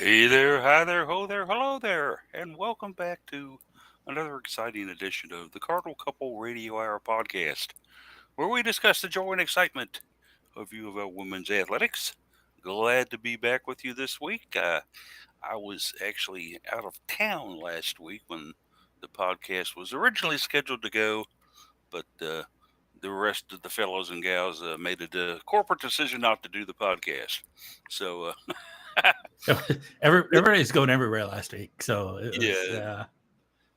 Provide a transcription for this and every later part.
Hey there, hi there, ho there, hello there, and welcome back to another exciting edition of the Cardinal Couple Radio Hour podcast, where we discuss the joy and excitement of U of L women's athletics. Glad to be back with you this week. I was actually out of town last week when the podcast was originally scheduled to go, but the rest of the fellows and gals made a corporate decision not to do the podcast. So, Everybody's going everywhere last week, so it was. yeah,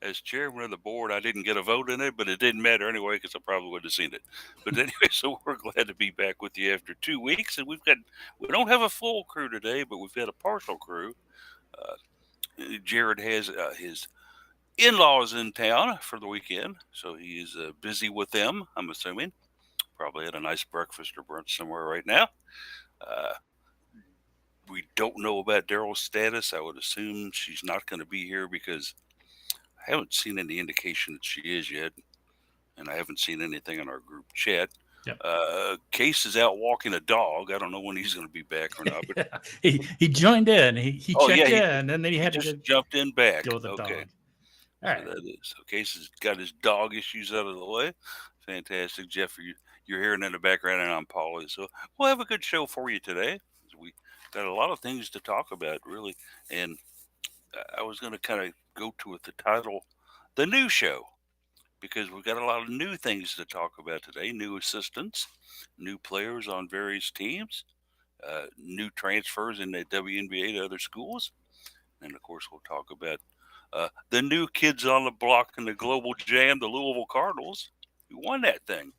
as chairman of the board, I didn't get a vote in it, but it didn't matter anyway because I probably would have seen it. But anyway, so we're glad to be back with you after 2 weeks, and we don't have a full crew today, but we've got a partial crew. Uh, Jared has his in-laws in town for the weekend, so he's busy with them. I'm assuming probably had a nice breakfast or brunch somewhere right now. Uh, we don't know about Daryl's status. I would assume she's not going to be here because I haven't seen any indication that she is yet, and I haven't seen anything in our group chat. Yep. Case is out walking a dog. I don't know when he's going to be back or not. But Yeah. He joined in. He oh checked yeah, in, and then he had to just jumped in back. deal with the Okay, dog. All so right. that is so. Case has got his dog issues out of the way. Fantastic, Jeff. You're hearing in the background, and I'm Paulie. So we'll have a good show for you today. We got a lot of things to talk about, really, and I was going to kind of go to with the title, "The New Show," because we've got a lot of new things to talk about today. New assistants, new players on various teams, new transfers in the WNBA to other schools, and of course we'll talk about the new kids on the block in the Global Jam, the Louisville Cardinals, who won that thing.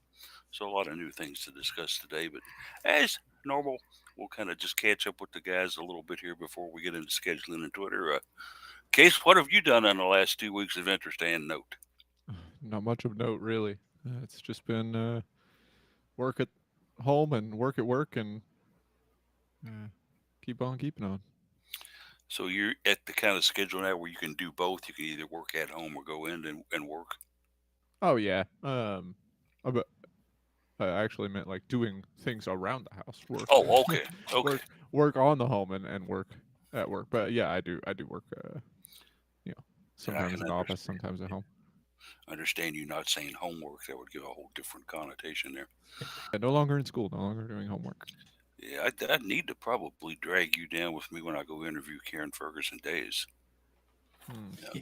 So a lot of new things to discuss today. But as normal, we'll kind of just catch up with the guys a little bit here before we get into scheduling and Twitter. Case, what have you done in the last 2 weeks of interest and note? Not much of note, really. It's just been work at home and work at work and keep on keeping on. So you're at the kind of schedule now where you can do both. You can either work at home or go in and work. Oh yeah. But I actually meant like doing things around the house. Work. Oh, okay, okay. work on the home and work at work. But yeah, I do work. Sometimes in the office, sometimes at home. Understand you not saying homework. That would give a whole different connotation there. Yeah, no longer in school. No longer doing homework. Yeah, I need to probably drag you down with me when I go interview Karen Ferguson Days. Yeah.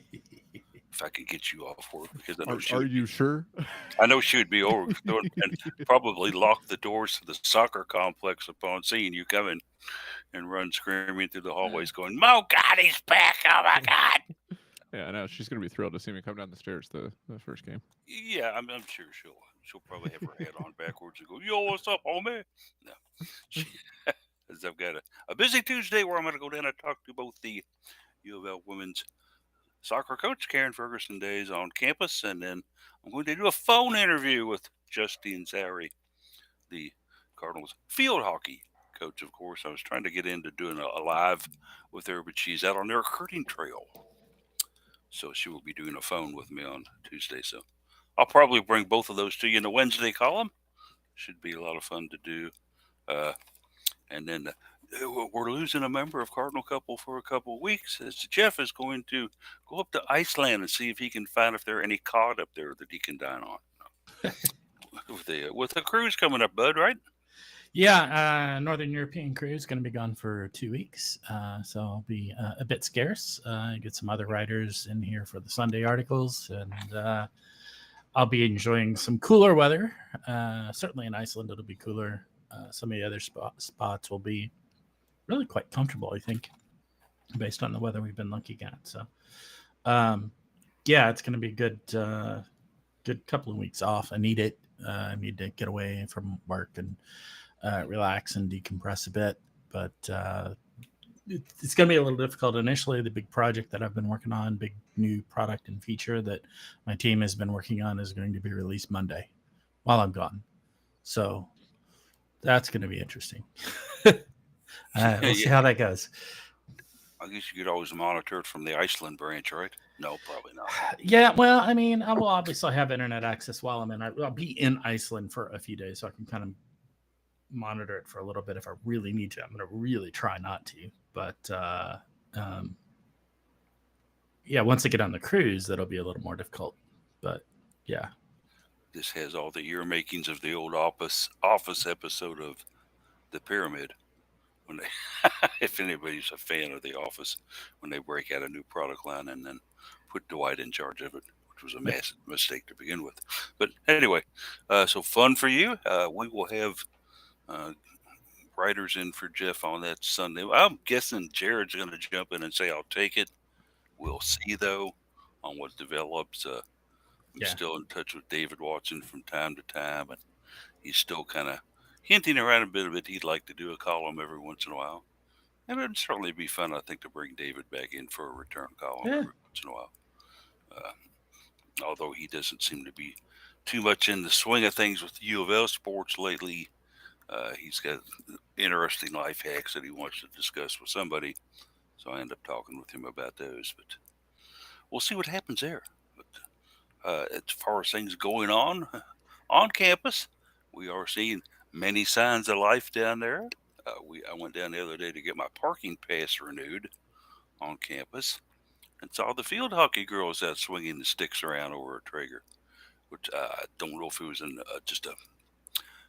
If I can get you off work, because I know Are you sure? I know she would be over and probably lock the doors to the soccer complex upon seeing you coming and run screaming through the hallways, going, "Mo God, he's back! Oh my God!" Yeah, I know she's gonna be thrilled to see me come down the stairs the first game. Yeah, I'm sure she'll probably have her head on backwards and go, "Yo, what's up, homie?" No, she, as I've got a busy Tuesday where I'm going to go down and talk to both the U of L women's soccer coach Karen Ferguson Days on campus, and then I'm going to do a phone interview with Justine Zary, the Cardinals field hockey coach. Of course, I was trying to get into doing a live with her, but she's out on the recruiting trail, so she will be doing a phone with me on Tuesday. So I'll probably bring both of those to you in the Wednesday column. Should be a lot of fun to do. And then we're losing a member of Cardinal Couple for a couple of weeks. As Jeff is going to go up to Iceland and see if he can find if there are any cod up there that he can dine on. with the cruise coming up, Bud, right? Yeah, Northern European cruise going to be gone for 2 weeks, so I'll be a bit scarce. Get some other writers in here for the Sunday articles, and I'll be enjoying some cooler weather. Certainly in Iceland, it'll be cooler. Some of the other spots will be really quite comfortable, I think, based on the weather we've been looking at. So, yeah, it's going to be a good couple of weeks off. I need it. I need to get away from work and relax and decompress a bit. But it's going to be a little difficult initially. The big project that I've been working on, big new product and feature that my team has been working on, is going to be released Monday while I'm gone. So that's going to be interesting. We'll see how that goes. I guess you could always monitor it from the Iceland branch, right? No, probably not. Yeah, well, I mean, I will obviously have internet access while I'm in. I'll be in Iceland for a few days, so I can kind of monitor it for a little bit if I really need to. I'm going to really try not to, but um, yeah, once they get on the cruise, that'll be a little more difficult. But yeah, This has all the ear makings of the old office episode of The Pyramid. When they, if anybody's a fan of The Office, when they break out a new product line and then put Dwight in charge of it, which was a yep. massive mistake to begin with. But anyway, so fun for you. We will have uh, writers in for Jeff on that Sunday. I'm guessing Jared's going to jump in and say, I'll take it. We'll see, though, on what develops. I'm Yeah. still in touch with David Watson from time to time, and he's still kind of hinting around a bit of it. He'd like to do a column every once in a while. And it'd certainly be fun, I think, to bring David back in for a return column Yeah. every once in a while. Uh, Although he doesn't seem to be too much in the swing of things with U of L sports lately. He's got interesting life hacks that he wants to discuss with somebody. So I end up talking with him about those. But we'll see what happens there. But as far as things going on campus, we are seeing many signs of life down there. I went down the other day to get my parking pass renewed on campus and saw the field hockey girls out swinging the sticks around over a Traeger, which I don't know if it was just a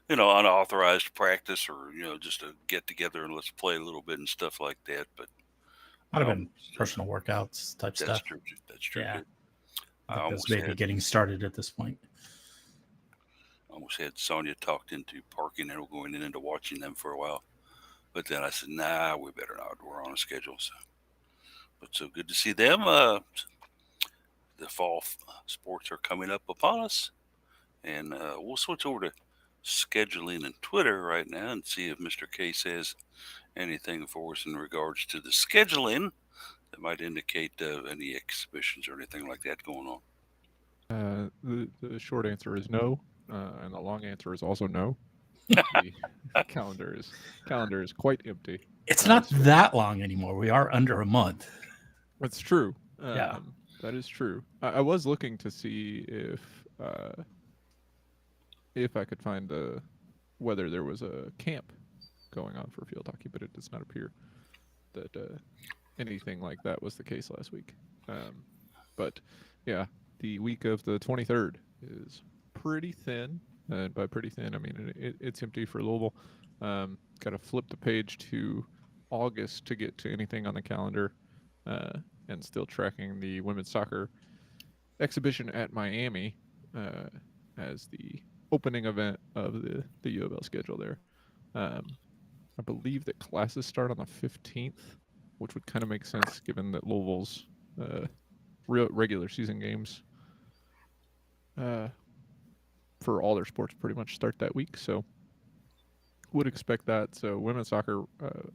unauthorized practice or just a get together and let's play a little bit and stuff like that. But Might I have been almost, personal workouts type that's stuff. true. That's true Yeah. too. I I think those almost may be had getting started at this point. Sonia talked into parking and going into watching them for a while. But then I said, nah, we better not. We're on a schedule. But so good to see them. The fall sports are coming up upon us. And we'll switch over to scheduling and Twitter right now and see if Mr. K says anything for us in regards to the scheduling that might indicate any exhibitions or anything like that going on. The short answer is no, and the long answer is also no. The calendar is quite empty. It's not So that long anymore. We are under a month. that's true. Yeah. That is true. I was looking to see if I could find whether there was a camp going on for field hockey, but it does not appear that anything like that was the case last week. But yeah, the week of the 23rd is pretty thin. And by pretty thin, I mean it's empty for Louisville. Got to flip the page to August to get to anything on the calendar, and still tracking the women's soccer exhibition at Miami as the opening event of the U of L schedule there. I believe that classes start on the 15th, which would kind of make sense given that Louisville's regular season games for all their sports pretty much start that week. So would expect that. So women's soccer,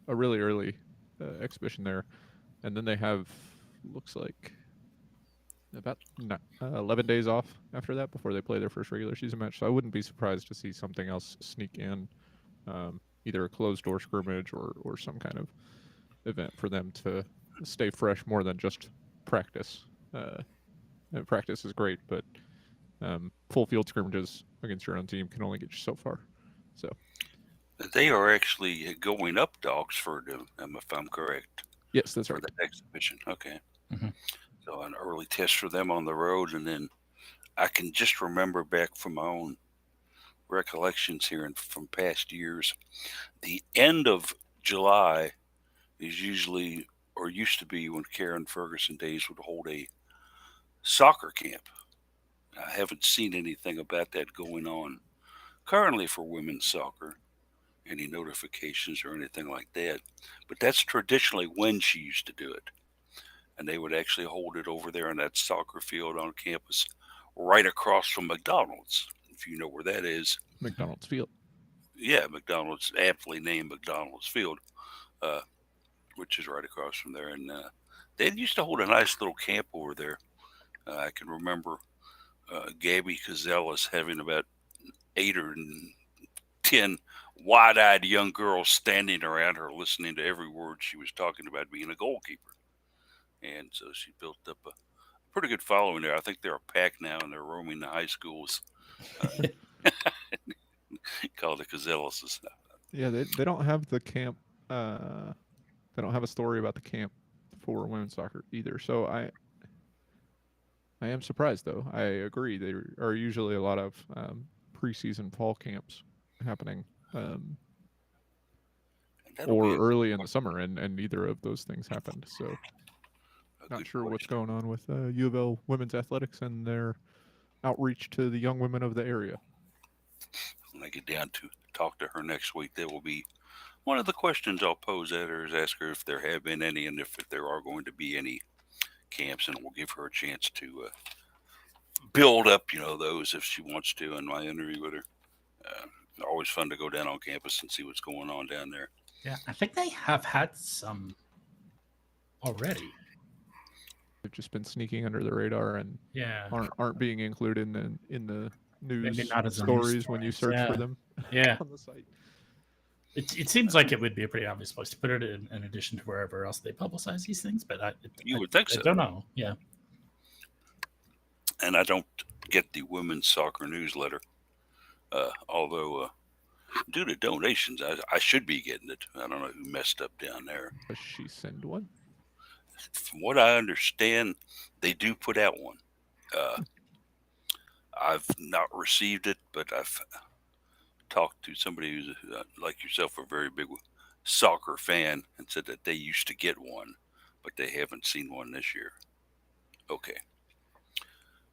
a really early exhibition there. And then they have, looks like, about 11 days off after that before they play their first regular season match. So I wouldn't be surprised to see something else sneak in, either a closed door scrimmage or some kind of event for them to stay fresh more than just practice. And practice is great, but full field scrimmages against your own team can only get you so far. So They are actually going up to Oxford, if I'm correct, yes, that's for right. the exhibition. Okay. Mhm. So an early test for them on the road. And then I can just remember back from my own recollections here and from past years, the end of July is usually, or used to be when Karen Ferguson days would hold a soccer camp. I haven't seen anything about that going on currently for women's soccer, any notifications or anything like that. But that's traditionally when she used to do it. And they would actually hold it over there in that soccer field on campus right across from McDonald's, if you know where that is. McDonald's Field. Yeah, McDonald's, aptly named McDonald's Field, uh, which is right across from there. And they used to hold a nice little camp over there. I can remember Gabby Cazellas having about 8 or 10 wide-eyed young girls standing around her listening to every word she was talking about being a goalkeeper. And so she built up a pretty good following there. I think they're a pack now and they're roaming the high schools called the Cazellases. Yeah, they don't have the camp. They don't have a story about the camp for women's soccer either. So I am surprised though. I agree. There are usually a lot of preseason fall camps happening, And that'll be or early in the summer, and neither of those things happened. So a not good sure what's question. going on with U of L women's athletics and their outreach to the young women of the area. When I get down to talk to her next week, that will be one of the questions I'll pose at her is ask her if there have been any and if there are going to be any camps, and we'll give her a chance to build up, those if she wants to in my interview with her. Always fun to go down on campus and see what's going on down there. Yeah, I think they have had some already. They've just been sneaking under the radar and Yeah, aren't being included in the maybe news not as a news stories when you story. search Yeah, for them yeah. on the site. It seems like it would be a pretty obvious place to put it in addition to wherever else they publicize these things, but You would think I so. don't know. Yeah. And I don't get the women's soccer newsletter, although due to donations, I should be getting it. I don't know who messed up down there. Does she send one? From what I understand, they do put out one. I've not received it, but I've talked to somebody who's like yourself, a very big soccer fan, and said that they used to get one, but they haven't seen one this year. Okay,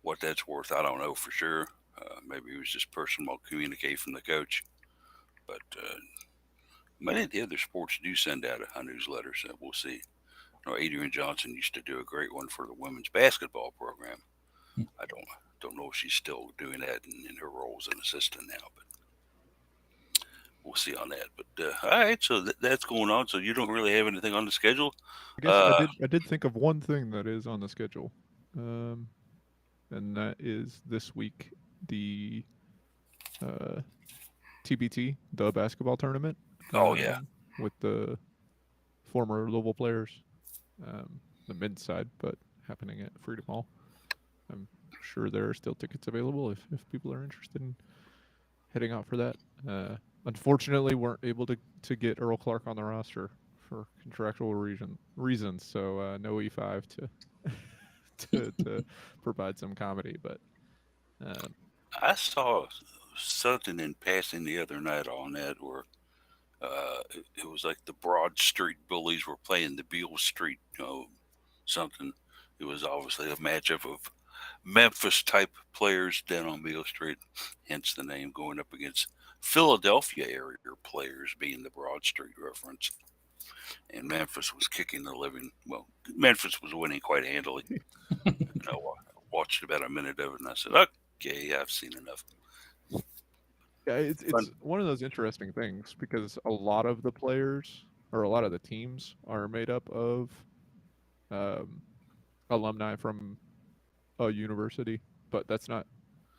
what that's worth, I don't know for sure. Maybe it was just personal communique from the coach, but many of the other sports do send out a newsletter, so we'll see. Adrian Johnson used to do a great one for the women's basketball program. I don't know if she's still doing that in her role as an assistant now, but we'll see on that. But all right, so that's going on. So you don't really have anything on the schedule. I guess I did think of one thing that is on the schedule, and that is this week the TBT, the basketball tournament. Oh yeah, with the former Louisville players, the men's side, but happening at Freedom Hall. I'm sure there are still tickets available if people are interested in heading out for that. Unfortunately, weren't able to get Earl Clark on the roster for contractual reasons, so no E5 to provide some comedy. But I saw something in passing the other night on that where it was like the Broad Street Bullies were playing the Beale Street, something. It was obviously a matchup of Memphis type players down on Beale Street, hence the name, going up against Philadelphia area players, being the Broad Street reference. And Memphis was kicking the living. Well, Memphis was winning quite handily. I watched about a minute of it and I said, okay, I've seen enough. yeah, it's one of those interesting things because a lot of the players or a lot of the teams are made up of alumni from a university, but that's not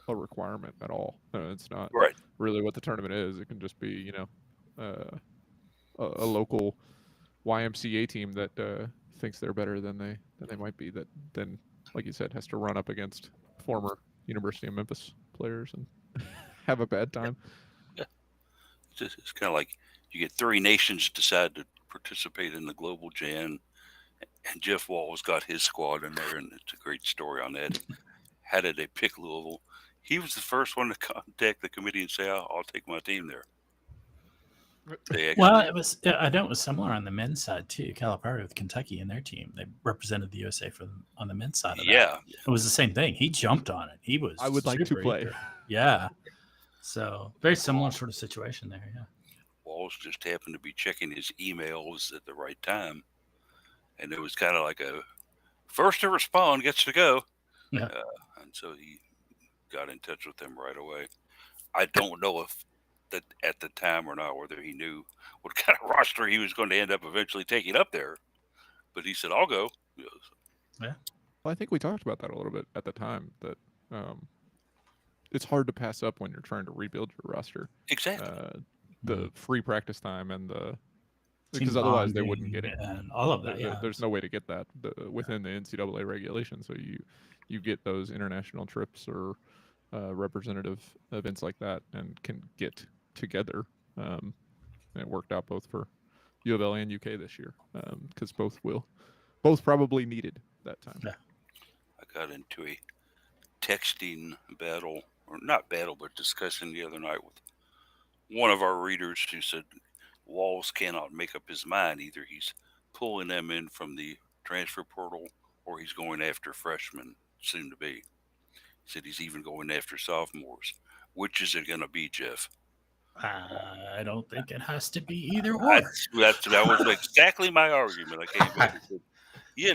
a requirement at all. It's not Right. really what the tournament is. It can just be, a local YMCA team that thinks they're better than they might be. That then, like you said, has to run up against former University of Memphis players and have a bad time. Yeah. It's kind of like you get 3 nations decide to participate in the Global Jam, and Jeff Wall's got his squad in there, and it's a great story on that. How did they pick Louisville? He was the first one to contact the committee and say, I'll take my team there. They actually, Well, I know it was similar on the men's side too. Calipari with Kentucky and their team, they represented the USA on the men's side of that. yeah. It was the same thing. He jumped on it. He was. I would like to super play. eager. Yeah. So very similar sort of situation there. Yeah. Walls just happened to be checking his emails at the right time, and it was kind of like a first to respond gets to go. Yeah. And so he got in touch with them right away. I don't know if that at the time or not, whether he knew what kind of roster he was going to end up eventually taking up there, but he said, I'll go. Yeah. Well, I think we talked about that a little bit at the time, that it's hard to pass up when you're trying to rebuild your roster. Exactly. The free practice time and Team because otherwise they bonding wouldn't get it. and all of that. Yeah. There's no way to get that within the NCAA regulation. So you get those international trips or representative events like that and can get together. And it worked out both for U of L and UK this year because both both probably needed that time. Yeah. I got into a texting battle, or not battle, but discussion the other night with one of our readers who said Walls cannot make up his mind. Either he's pulling them in from the transfer portal or he's going after freshmen soon to be. He said he's even going after sophomores. Which is it going to be, Jeff? I don't think it has to be either or. That was exactly my argument. I came back and said,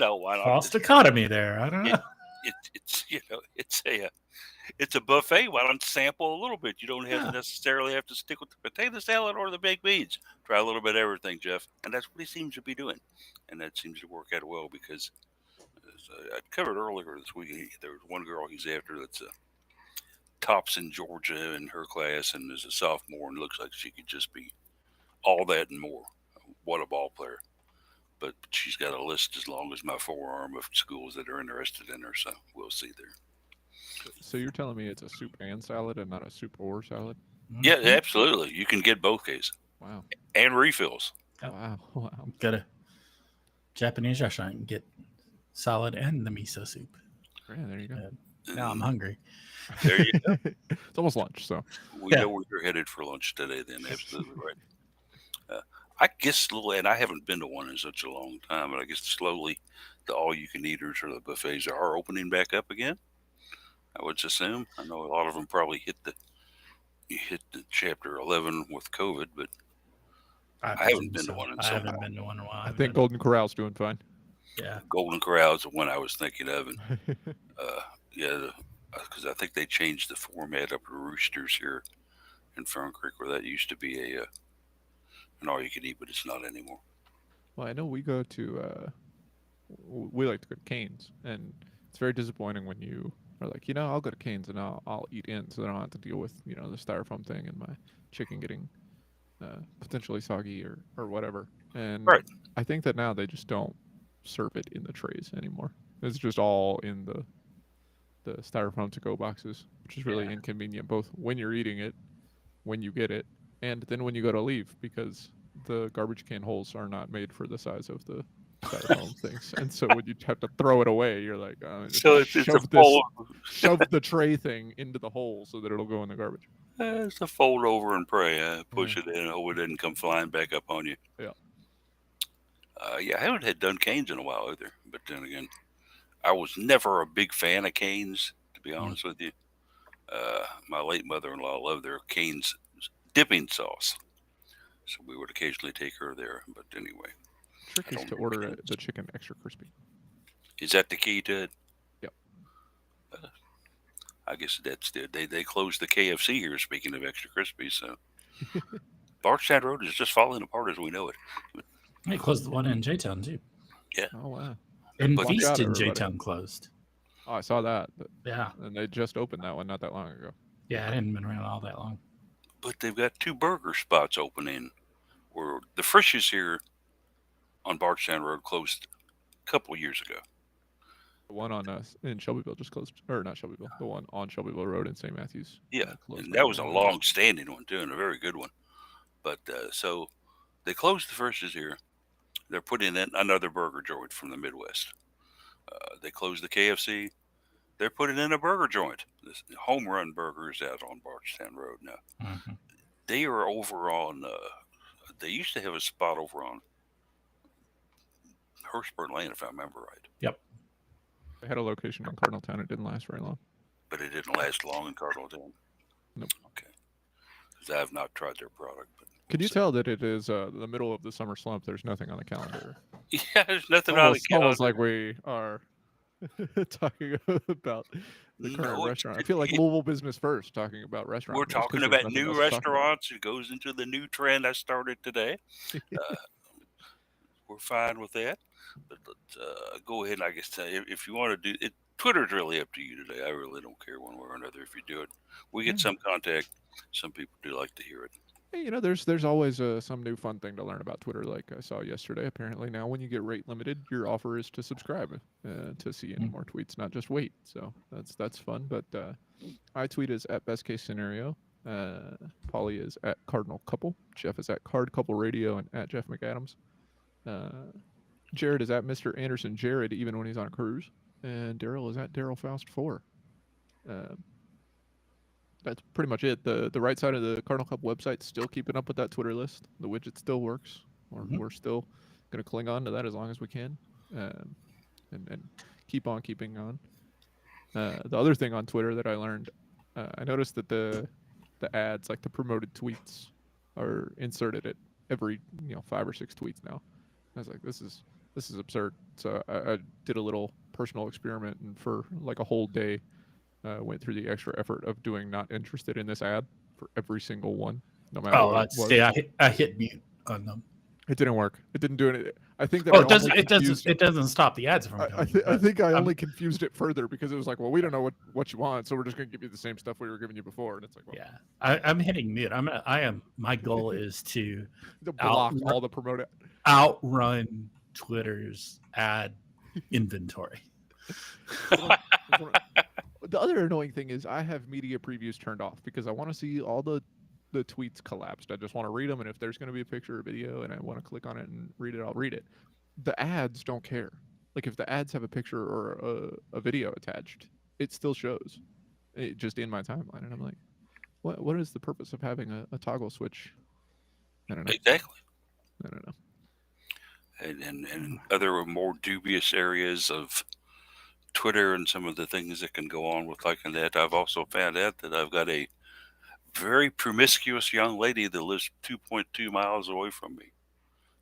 why not? False dichotomy there. I don't know. It's a buffet. Why don't sample a little bit? You don't have to necessarily have to stick with the potato salad or the baked beans. Try a little bit of everything, Jeff. And that's what he seems to be doing. And that seems to work out well because, as I covered earlier this week, there was one girl he's after that's tops in Georgia in her class and is a sophomore and looks like she could just be all that and more. What a ball player. But she's got a list as long as my forearm of schools that are interested in her, so we'll see there. So you're telling me it's a soup and salad and not a soup or salad? Yeah, absolutely. You can get both cases. Wow. And refills. Wow. Wow. Go to Japanese restaurant and get salad and the miso soup. Yeah, there you go. Now I'm hungry. There you go. It's almost lunch, so We know where you're headed for lunch today. Then absolutely right. I guess, and I haven't been to one in such a long time, but I guess slowly the all-you-can-eaters or the buffets are opening back up again. I would assume. I know a lot of them probably hit the chapter 11 with COVID, but I haven't been to one in so long. I haven't been to one in a while. I think Golden Corral's doing fine. Yeah, Golden Corral's the one I was thinking of, and because I think they changed the format up to Roosters here in Fern Creek, where that used to be an all-you-can-eat, but it's not anymore. Well, I know we go to we like to go to Cane's, and it's very disappointing when you are like, I'll go to Cane's and I'll eat in, so I don't have to deal with the styrofoam thing and my chicken getting potentially soggy or whatever. And right. I think that now they just don't serve it in the trays anymore. It's just all in the styrofoam to-go boxes, which is really inconvenient, both when you're eating it, when you get it, and then when you go to leave, because the garbage can holes are not made for the size of the styrofoam things, and so when you have to throw it away, you're like, so shove the tray thing into the hole so that it'll go in the garbage. It's a fold over and pray. Push it in, hope it didn't come flying back up on you. Yeah. I haven't had done Cane's in a while either. But then again, I was never a big fan of Cane's, to be honest with you. My late mother-in-law loved their Cane's dipping sauce, so we would occasionally take her there. But anyway, trick is to order the chicken extra crispy. Is that the key to it? Yep. I guess that's it. They closed the KFC here. Speaking of extra crispy, so Barstown Road is just falling apart as we know it. They closed the one in J-Town too. Yeah. Oh wow. And Feast in J-Town closed. Oh, I saw that. But, yeah. And they just opened that one not that long ago. Yeah, it hadn't been around all that long. But they've got 2 burger spots opening. Where the Frisch's here on Barstown Road closed a couple of years ago. The one on in Shelbyville just closed, or not Shelbyville. The one on Shelbyville Road in St. Matthews. Yeah, and that was a long-standing one too, and a very good one. But so they closed the Frisch's here. They're putting in another burger joint from the Midwest. They closed the KFC. They're putting in a burger joint. This Home Run Burgers out on Barstown Road now. Mm-hmm. They are over on. They used to have a spot over on Hurstburn Lane, if I remember right. Yep. They had a location in Cardinal Town. It didn't last very long. But it didn't last long in Cardinal Town? Nope. Okay. Because I have not tried their product. But could you tell that it is the middle of the summer slump? There's nothing on the calendar. Yeah, there's nothing on the calendar. Almost like we are talking about the current restaurant. I feel like Louisville Business First, talking about restaurants. We're talking about new restaurants. It goes into the new trend I started today. We're fine with that. But let's go ahead and I guess tell you, if you want to do it, Twitter's really up to you today. I really don't care one way or another if you do it. We get some contact. Some people do like to hear it. Hey, there's always some new fun thing to learn about Twitter. Like I saw yesterday, apparently now when you get rate limited, your offer is to subscribe to see any more tweets, not just wait. So that's fun. But I tweet is at best case scenario. Polly is at Cardinal Couple. Jeff is at Card Couple Radio and at Jeff McAdams. Jared is at Mr. Anderson Jared even when he's on a cruise, and Daryl is at Daryl Faust 4. Um, that's pretty much it. The right side of the Cardinal Club website still keeping up with that Twitter list. The widget still works. We're still going to cling on to that as long as we can, and keep on keeping on. The other thing on Twitter that I learned, I noticed that the ads, like the promoted tweets, are inserted at every 5 or 6 tweets now. I was like, this is absurd. So I did a little personal experiment, and for like a whole day, went through the extra effort of doing not interested in this ad for every single one, no matter what it was. See, I hit mute on them. It didn't work. It didn't do it. I think that it doesn't. It doesn't stop the ads from coming. I think I only confused it further because it was like, well, we don't know what you want, so we're just going to give you the same stuff we were giving you before. And it's like, well, yeah, I'm hitting mute. My goal is to block all the promoted, outrun Twitter's ad inventory. The other annoying thing is I have media previews turned off because I want to see all the tweets collapsed. I just want to read them, and if there's going to be a picture or video and I want to click on it and read it, I'll read it. The ads don't care. Like if the ads have a picture or a video attached, it still shows it just in my timeline, and I'm like, what is the purpose of having a toggle switch? I don't know. Exactly. I don't know. And other more dubious areas of Twitter and some of the things that can go on with liking that, I've also found out that I've got a very promiscuous young lady that lives 2.2 miles away from me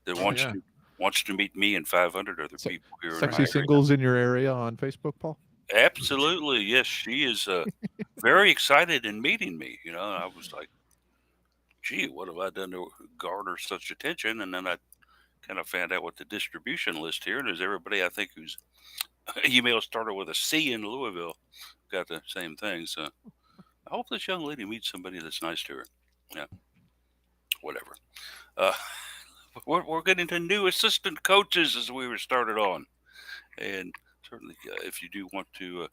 that wants to meet me and 500 other people here. Sexy singles in your area on Facebook, Paul? Absolutely, yes. She is very excited in meeting me. You know, I was like, gee, what have I done to garner such attention? And then I kind of found out what the distribution list here, and there's everybody I think whose email started with a C in Louisville got the same thing. So I hope this young lady meets somebody that's nice to her. Yeah, whatever. We're getting to new assistant coaches as we were started on, and certainly if you do want to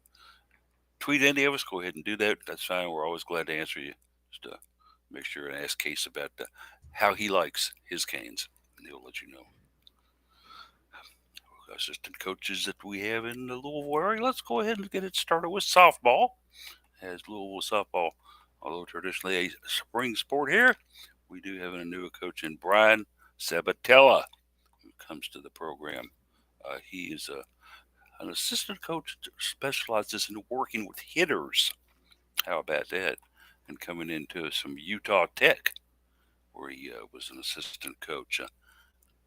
tweet any of us, go ahead and do that. That's fine. We're always glad to answer you. Just make sure and ask Case about how he likes his Canes, and he'll let you know. Assistant coaches that we have in the Louisville area. Let's go ahead and get it started with softball. As Louisville softball, although traditionally a spring sport here, we do have a new coach in Brian Sabatella who comes to the program. He is an assistant coach that specializes in working with hitters. How about that? And coming into some Utah Tech, where he was an assistant coach.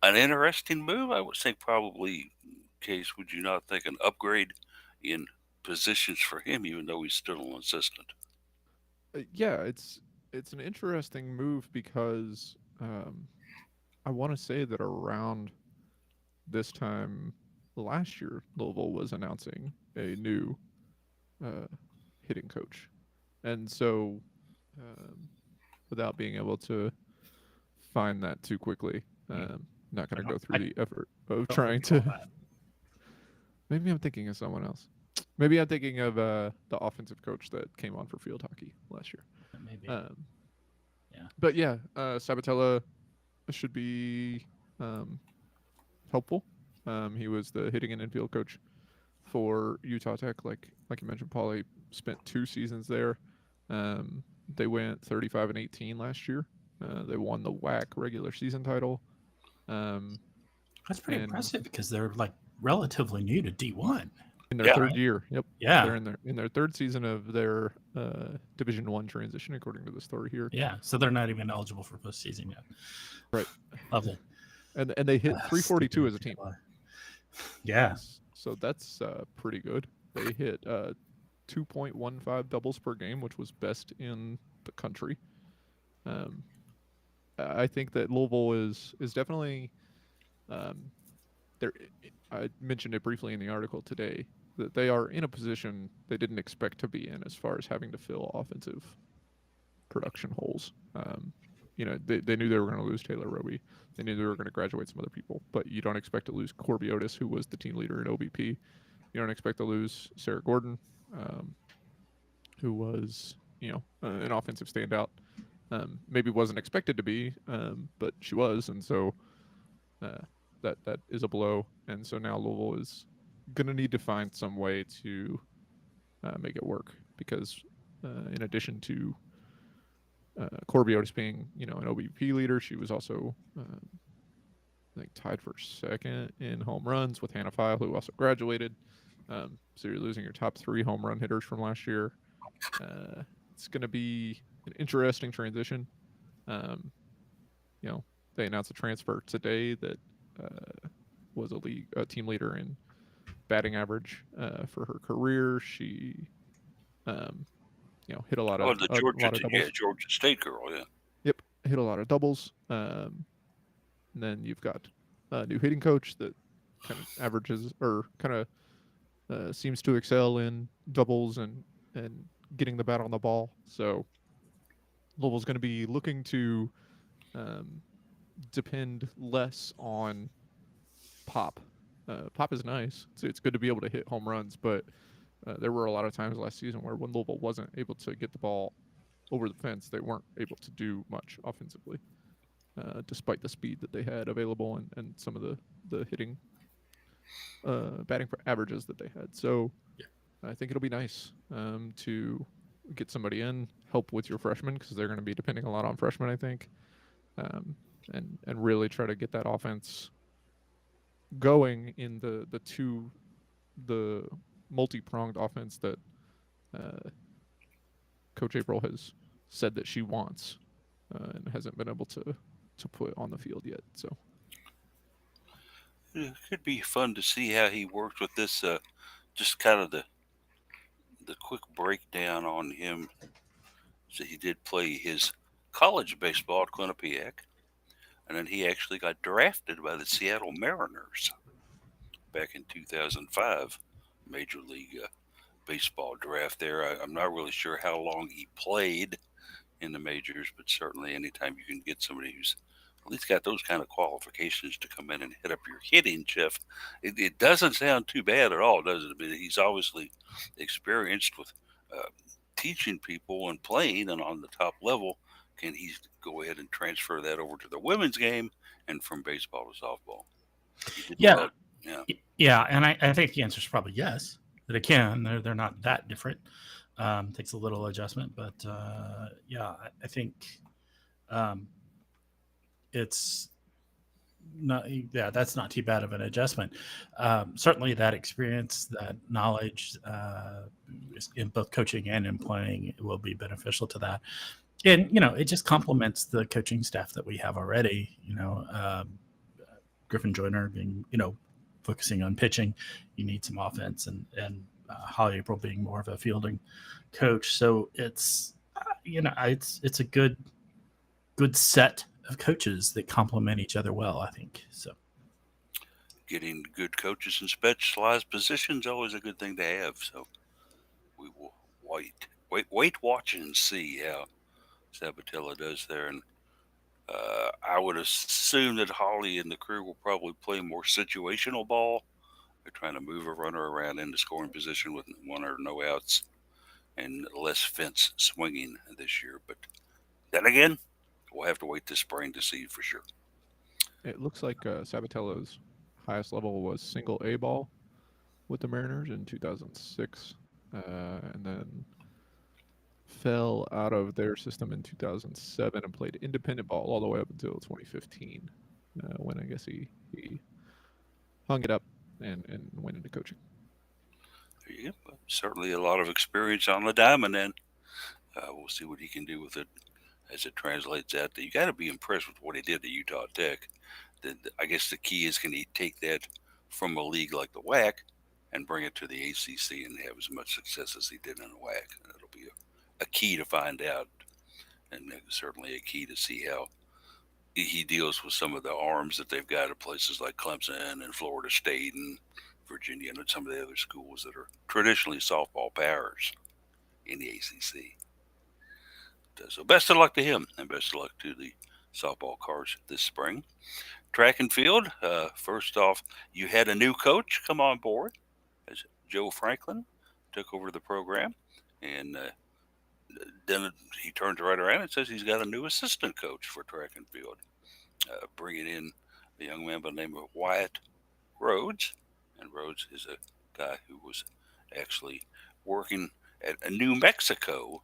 An interesting move, I would think, probably. Case, would you not think an upgrade in positions for him, even though he's still an assistant? Yeah, it's an interesting move because I want to say that around this time last year, Louisville was announcing a new hitting coach, and so without being able to find that too quickly, not going to go through the effort of trying to. Maybe I'm thinking of someone else. Maybe I'm thinking of the offensive coach that came on for field hockey last year. Maybe. Yeah. But yeah, Sabatella should be helpful. He was the hitting and infield coach for Utah Tech. Like you mentioned, Paul, he spent 2 seasons there. They went 35-18 last year. They won the WAC regular season title. That's pretty impressive because they're like relatively new to D1 in their third year. Yep. Yeah. They're in their third season of their Division 1 transition, according to the story here. Yeah. So they're not even eligible for postseason yet. Right. Lovely. And they hit 342 as a team. Yeah. So that's pretty good. They hit 2.15 doubles per game, which was best in the country. I think that Louisville is definitely there. I mentioned it briefly in the article today that they are in a position they didn't expect to be in as far as having to fill offensive production holes. They knew they were going to lose Taylor Roby. They knew they were going to graduate some other people, but you don't expect to lose Corby Otis, who was the team leader in OBP. You don't expect to lose Sarah Gordon, who was, an offensive standout. Maybe wasn't expected to be, but she was, and so that is a blow. And so now Louisville is going to need to find some way to make it work because in addition to Corby Otis being an OBP leader, she was also I think tied for second in home runs with Hannah File, who also graduated. So you're losing your top 3 home run hitters from last year. It's going to be an interesting transition. Um, they announced a transfer today that was a team leader in batting average for her career. She, um, hit Oh, the a lot of doubles. Georgia State girl, yeah. Yep, hit a lot of doubles. And then you've got a new hitting coach that kind of averages or kind of seems to excel in doubles and getting the bat on the ball. So Louisville's going to be looking to um, depend less on pop. Pop is nice. It's good to be able to hit home runs, but there were a lot of times last season where when Louisville wasn't able to get the ball over the fence, they weren't able to do much offensively, despite the speed that they had available and some of the hitting batting averages that they had. So Yeah. I think it'll be nice to get somebody in, help with your freshmen because they're going to be depending a lot on freshmen, I think, um, and really try to get that offense going in the multi-pronged offense that uh, Coach April has said that she wants and hasn't been able to put on the field yet. So It could be fun to see how he worked with this. Just kind of the quick breakdown on him. So he did play his college baseball at Quinnipiac, and then he actually got drafted by the Seattle Mariners back in 2005, Major League Baseball draft there. I'm not really sure how long he played in the majors, but certainly anytime you can get somebody who's at least got those kind of qualifications to come in and hit up your hitting shift, it doesn't sound too bad at all, does it? I mean, he's obviously experienced with uh, teaching people and playing, and on the top level, can he go ahead and transfer that over to the women's game and from baseball to softball? He did Yeah. well. Yeah. Yeah, and I think the answer is probably yes, that it can. They're not that different. Takes a little adjustment, but yeah, I think um, it's not. Yeah, that's not too bad of an adjustment. Certainly, that experience, that knowledge in both coaching and in playing will be beneficial to that. And it just complements the coaching staff that we have already. Griffin Joyner being focusing on pitching, you need some offense, and Holly April being more of a fielding coach. So it's it's a good set of coaches that complement each other well, I think. So Getting good coaches in specialized positions always a good thing to have. So we will wait, watch, and see how Sabatella does there. And I would assume that Holly and the crew will probably play more situational ball. They're trying to move a runner around into scoring position with one or no outs and less fence swinging this year. But then again, we'll have to wait this spring to see for sure. it looks like Sabatello's highest level was single A ball with the Mariners in 2006, and then fell out of their system in 2007 and played independent ball all the way up until 2015, when I guess he hung it up and went into coaching. There you go. Certainly a lot of experience on the diamond, and we'll see what he can do with it as it translates out there. You got to be impressed with what he did at Utah Tech. I guess the key is, can he take that from a league like the WAC and bring it to the ACC and have as much success as he did in the WAC? That'll be a key to find out, and certainly a key to see how he deals with some of the arms that they've got at places like Clemson and Florida State and Virginia and some of the other schools that are traditionally softball powers in the ACC. So best of luck to him, and best of luck to the softball Cards this spring. Track and field. First off, you had a new coach come on board as Joe Franklin took over the program, and then he turns right around and says he's got a new assistant coach for track and field, bringing in a young man by the name of Wyatt Rhodes. And Rhodes is a guy who was actually working at New Mexico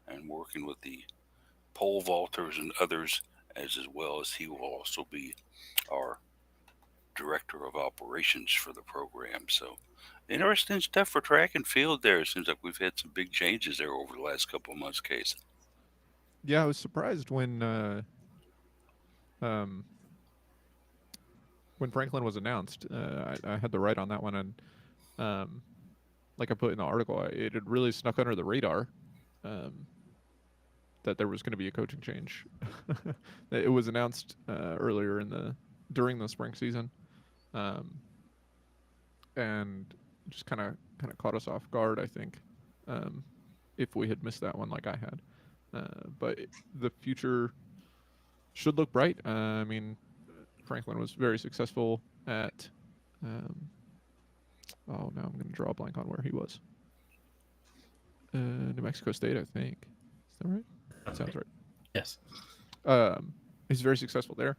and working with the pole vaulters and others, as well as he will also be our director of operations for the program. So interesting stuff for track and field there. It seems like we've had some big changes there over the last couple of months, Case. Yeah, I was surprised when Franklin was announced. I had the right on that one, and like I put in the article, it had really snuck under the radar that there was going to be a coaching change. It was announced earlier during the spring season, and just kind of caught us off guard, I think, if we had missed that one like I had. But the future should look bright. I mean, Franklin was very successful at. Oh, now I'm going to draw a blank on where he was. New Mexico State, I think. Is that right? That sounds right. Yes. He's very successful there,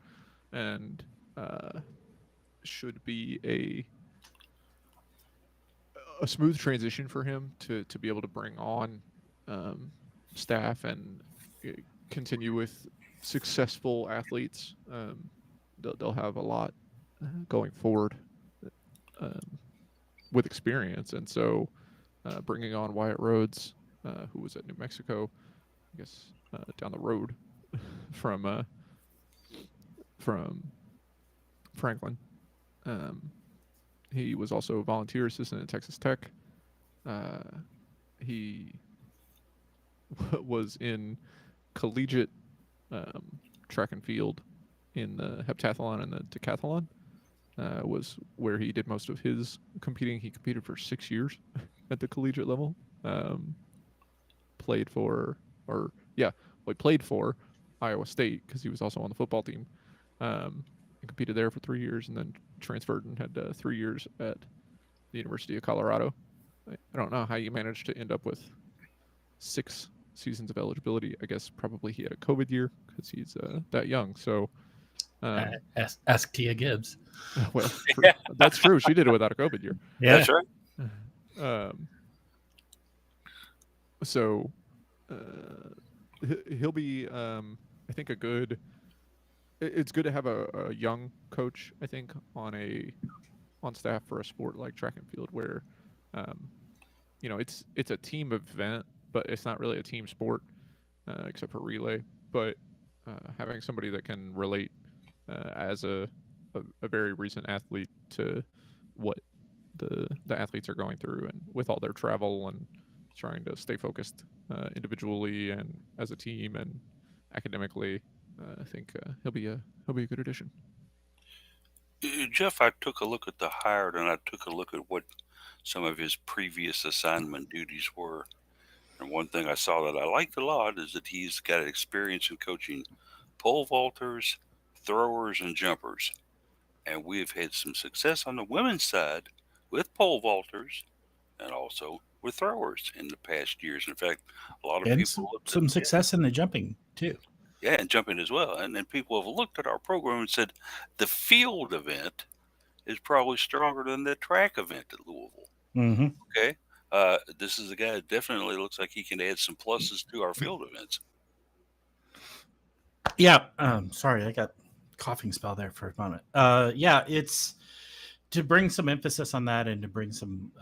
and should be a smooth transition for him to be able to bring on staff and continue with successful athletes. They'll have a lot going forward with experience, and so bringing on Wyatt Rhodes, who was at New Mexico, I guess down the road from Franklin. He was also a volunteer assistant at Texas Tech. He was in collegiate track and field in the heptathlon and the decathlon. Was where he did most of his competing. He competed for 6 years at the collegiate level. Played for Iowa State because he was also on the football team. And competed there for 3 years, and then transferred and had 3 years at the University of Colorado. I don't know how you managed to end up with 6 seasons of eligibility. I guess probably he had a COVID year because he's that young. So ask Tia Gibbs. Well, that's true. She did it without a COVID year. Yeah, That's right. So he'll be, I think, a good. It's good to have a young coach, I think, on staff for a sport like track and field, where, it's a team event, but it's not really a team sport, except for relay. But having somebody that can relate as a very recent athlete to what the athletes are going through, and with all their travel and trying to stay focused individually and as a team and academically, I think he'll be a good addition. Jeff, I took a look at the hire, and I took a look at what some of his previous assignment duties were. And one thing I saw that I liked a lot is that he's got experience in coaching pole vaulters, throwers, and jumpers. And we've had some success on the women's side with pole vaulters and also with throwers in the past years. In fact, a lot of and people some success in the jumping too. Yeah, and jumping as well. And then people have looked at our program and said the field event is probably stronger than the track event at Louisville. Mm-hmm. Okay. This is a guy that definitely looks like he can add some pluses to our field events. Yeah. Sorry, I got a coughing spell there for a moment. Yeah, it's to bring some emphasis on that and to bring some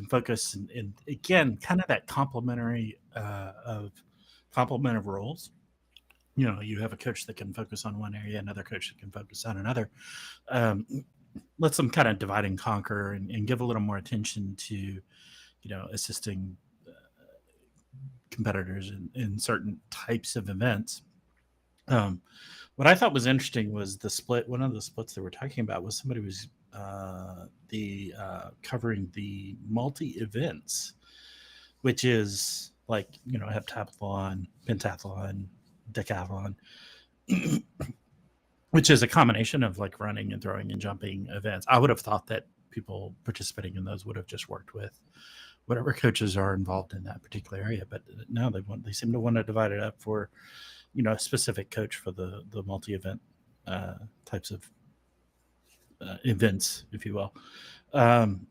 focus and again, kind of that complementary of roles. You have a coach that can focus on one area, another coach that can focus on another. Let them kind of divide and conquer and give a little more attention to, assisting competitors in certain types of events. What I thought was interesting was the split. One of the splits they were talking about was somebody was covering the multi-events, which is like, heptathlon, pentathlon, decathlon, which is a combination of like running and throwing and jumping events. I would have thought that people participating in those would have just worked with whatever coaches are involved in that particular area. But now they seem to want to divide it up for, a specific coach for the multi-event types of events, if you will. Um,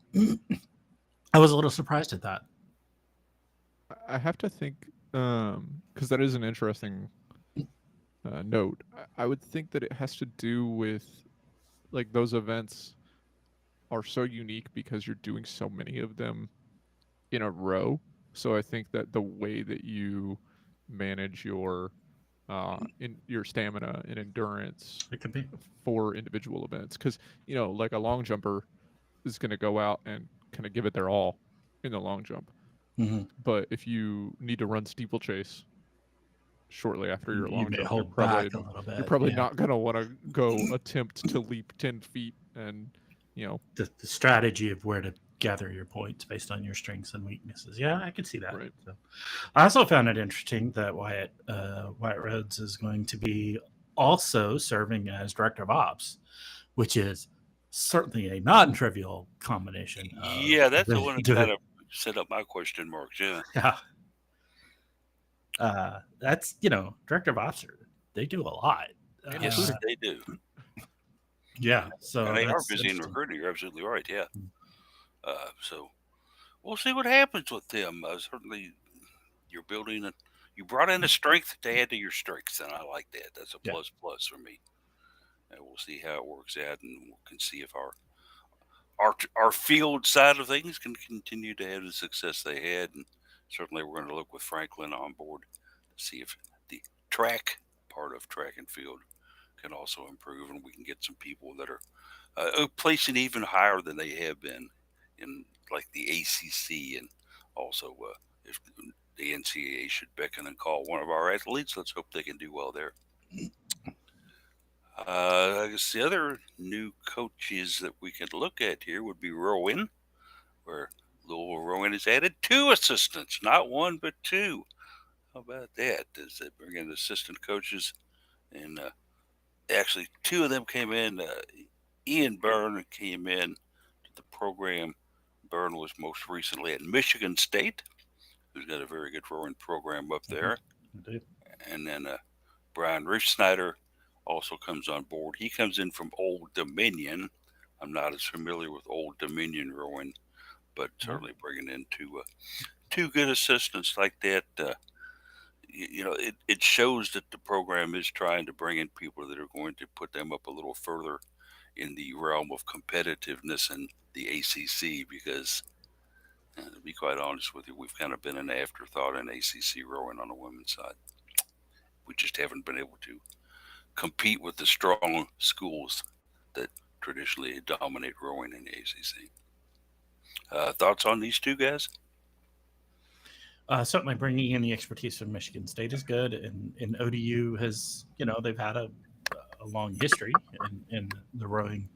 I was a little surprised at that. I have to think, because that is an interesting note. I would think that it has to do with like those events are so unique because you're doing so many of them in a row. So I think that the way that you manage your your stamina and endurance It could be. for individual events, because like a long jumper is going to go out and kind of give it their all in the long jump. Mm-hmm. But if you need to run steeplechase shortly after your You long may jump, hold back a little you're bit. probably Yeah. not going to want to go attempt to leap 10 feet and The strategy of where to gather your points based on your strengths and weaknesses. Yeah, I could see that. right. So, I also found it interesting that Wyatt Rhodes is going to be also serving as director of ops, which is certainly a non-trivial combination of Yeah, that's the one that kind of set up my question marks. Yeah. yeah. That's director of ops. They do a lot. Yes, they do. Yeah, so And they are that's busy in interesting. recruiting. You're absolutely right. Yeah. So we'll see what happens with them. Certainly, you're building it. You brought in a strength to add to your strengths, and I like that. That's a Yeah. plus for me. And we'll see how it works out, and we can see if our field side of things can continue to have the success they had. And certainly, we're going to look with Franklin on board to see if the track part of track and field can also improve, and we can get some people that are placing even higher than they have been in like the ACC, and also if the NCAA should beckon and call one of our athletes, let's hope they can do well there. I guess the other new coaches that we could look at here would be Rowan, where Louisville Rowan has added 2 assistants, not 1 but 2. How about that? Does they bring in assistant coaches? And actually, 2 of them came in. Ian Byrne came in to the program. Byrne was most recently at Michigan State, who's got a very good rowing program up there. Indeed. And then Brian Riefsnyder also comes on board. He comes in from Old Dominion. I'm not as familiar with Old Dominion rowing, but certainly bringing in 2 good assistants like that. It shows that the program is trying to bring in people that are going to put them up a little further in the realm of competitiveness in the ACC, because to be quite honest with you, we've kind of been an afterthought in ACC rowing on the women's side. We just haven't been able to compete with the strong schools that traditionally dominate rowing in the ACC. Thoughts on these 2 guys? Certainly bringing in the expertise from Michigan State is good, and ODU has, they've had a long history in the rowing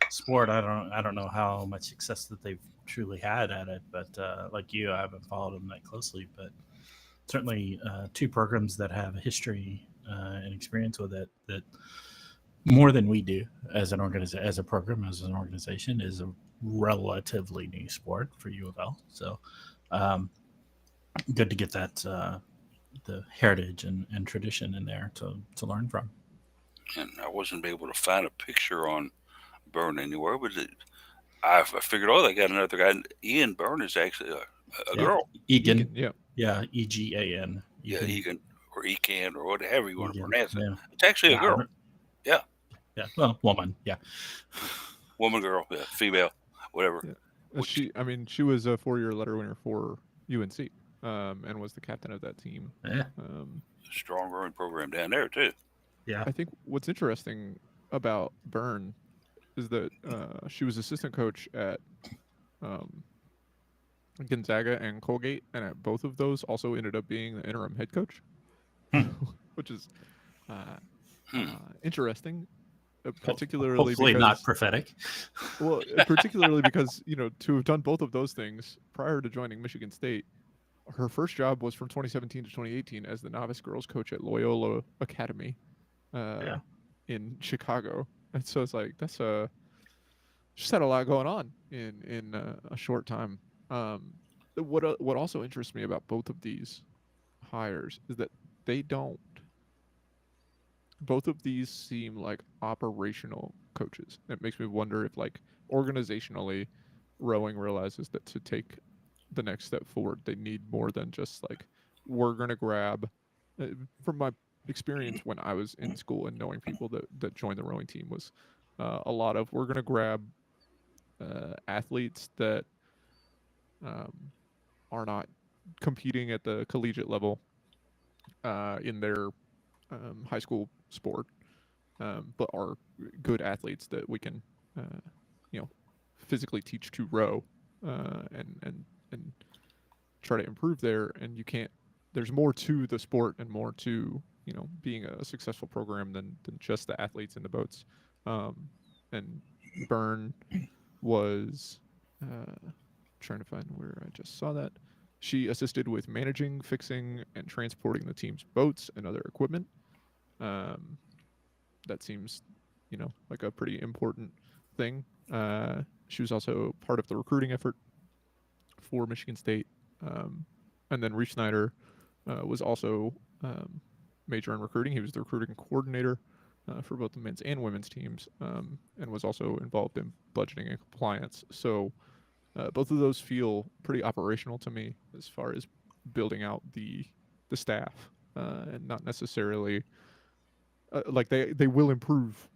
sport. I don't know how much success that they've truly had at it, but like you, I haven't followed them that closely, but certainly 2 programs that have a history and experience with it, that more than we do as an organization, as a program, as an organization, is a relatively new sport for UofL. So good to get that the heritage and tradition in there to learn from. And I wasn't able to find a picture on Byrne anywhere, but I figured, they got another guy. Ian Byrne is actually a girl. Egan. Yeah. Yeah, EGAN. Yeah, Egan or Ecan or whatever you want to pronounce it. Yeah. It's actually a girl. Yeah. Yeah. Well, woman. Yeah. Woman, girl, yeah, female, whatever. Yeah. She was a 4-year letter winner for UNC, and was the captain of that team. Yeah. Strong rowing program down there too. Yeah. I think what's interesting about Byrne is that she was assistant coach at Gonzaga and Colgate, and at both of those also ended up being the interim head coach, which is interesting, particularly hopefully because, not prophetic. Well, particularly because to have done both of those things prior to joining Michigan State, her first job was from 2017 to 2018 as the novice girls coach at Loyola Academy in Chicago, and so it's like that's she's had a lot going on in a short time. What also interests me about both of these hires is that they don't both of these seem like operational coaches. It makes me wonder if, like, organizationally, rowing realizes that to take the next step forward, they need more than just like, we're gonna grab. uh, From my experience when I was in school and knowing people that joined the rowing team was a lot of, we're gonna grab athletes that um, are not competing at the collegiate level in their high school sport, but are good athletes that we can, uh, you know, physically teach to row, and try to improve there. And you can't. There's more to the sport and more to, being a successful program than just the athletes in the boats. Um, and Byrne was trying to find where I just saw that. She assisted with managing, fixing, and transporting the team's boats and other equipment. Um, that seems, like a pretty important thing. She was also part of the recruiting effort for Michigan State. And then Reef Snyder was also major in recruiting. He was the recruiting coordinator for both the men's and women's teams, and was also involved in budgeting and compliance. So both of those feel pretty operational to me as far as building out the staff, and not necessarily like they will improve.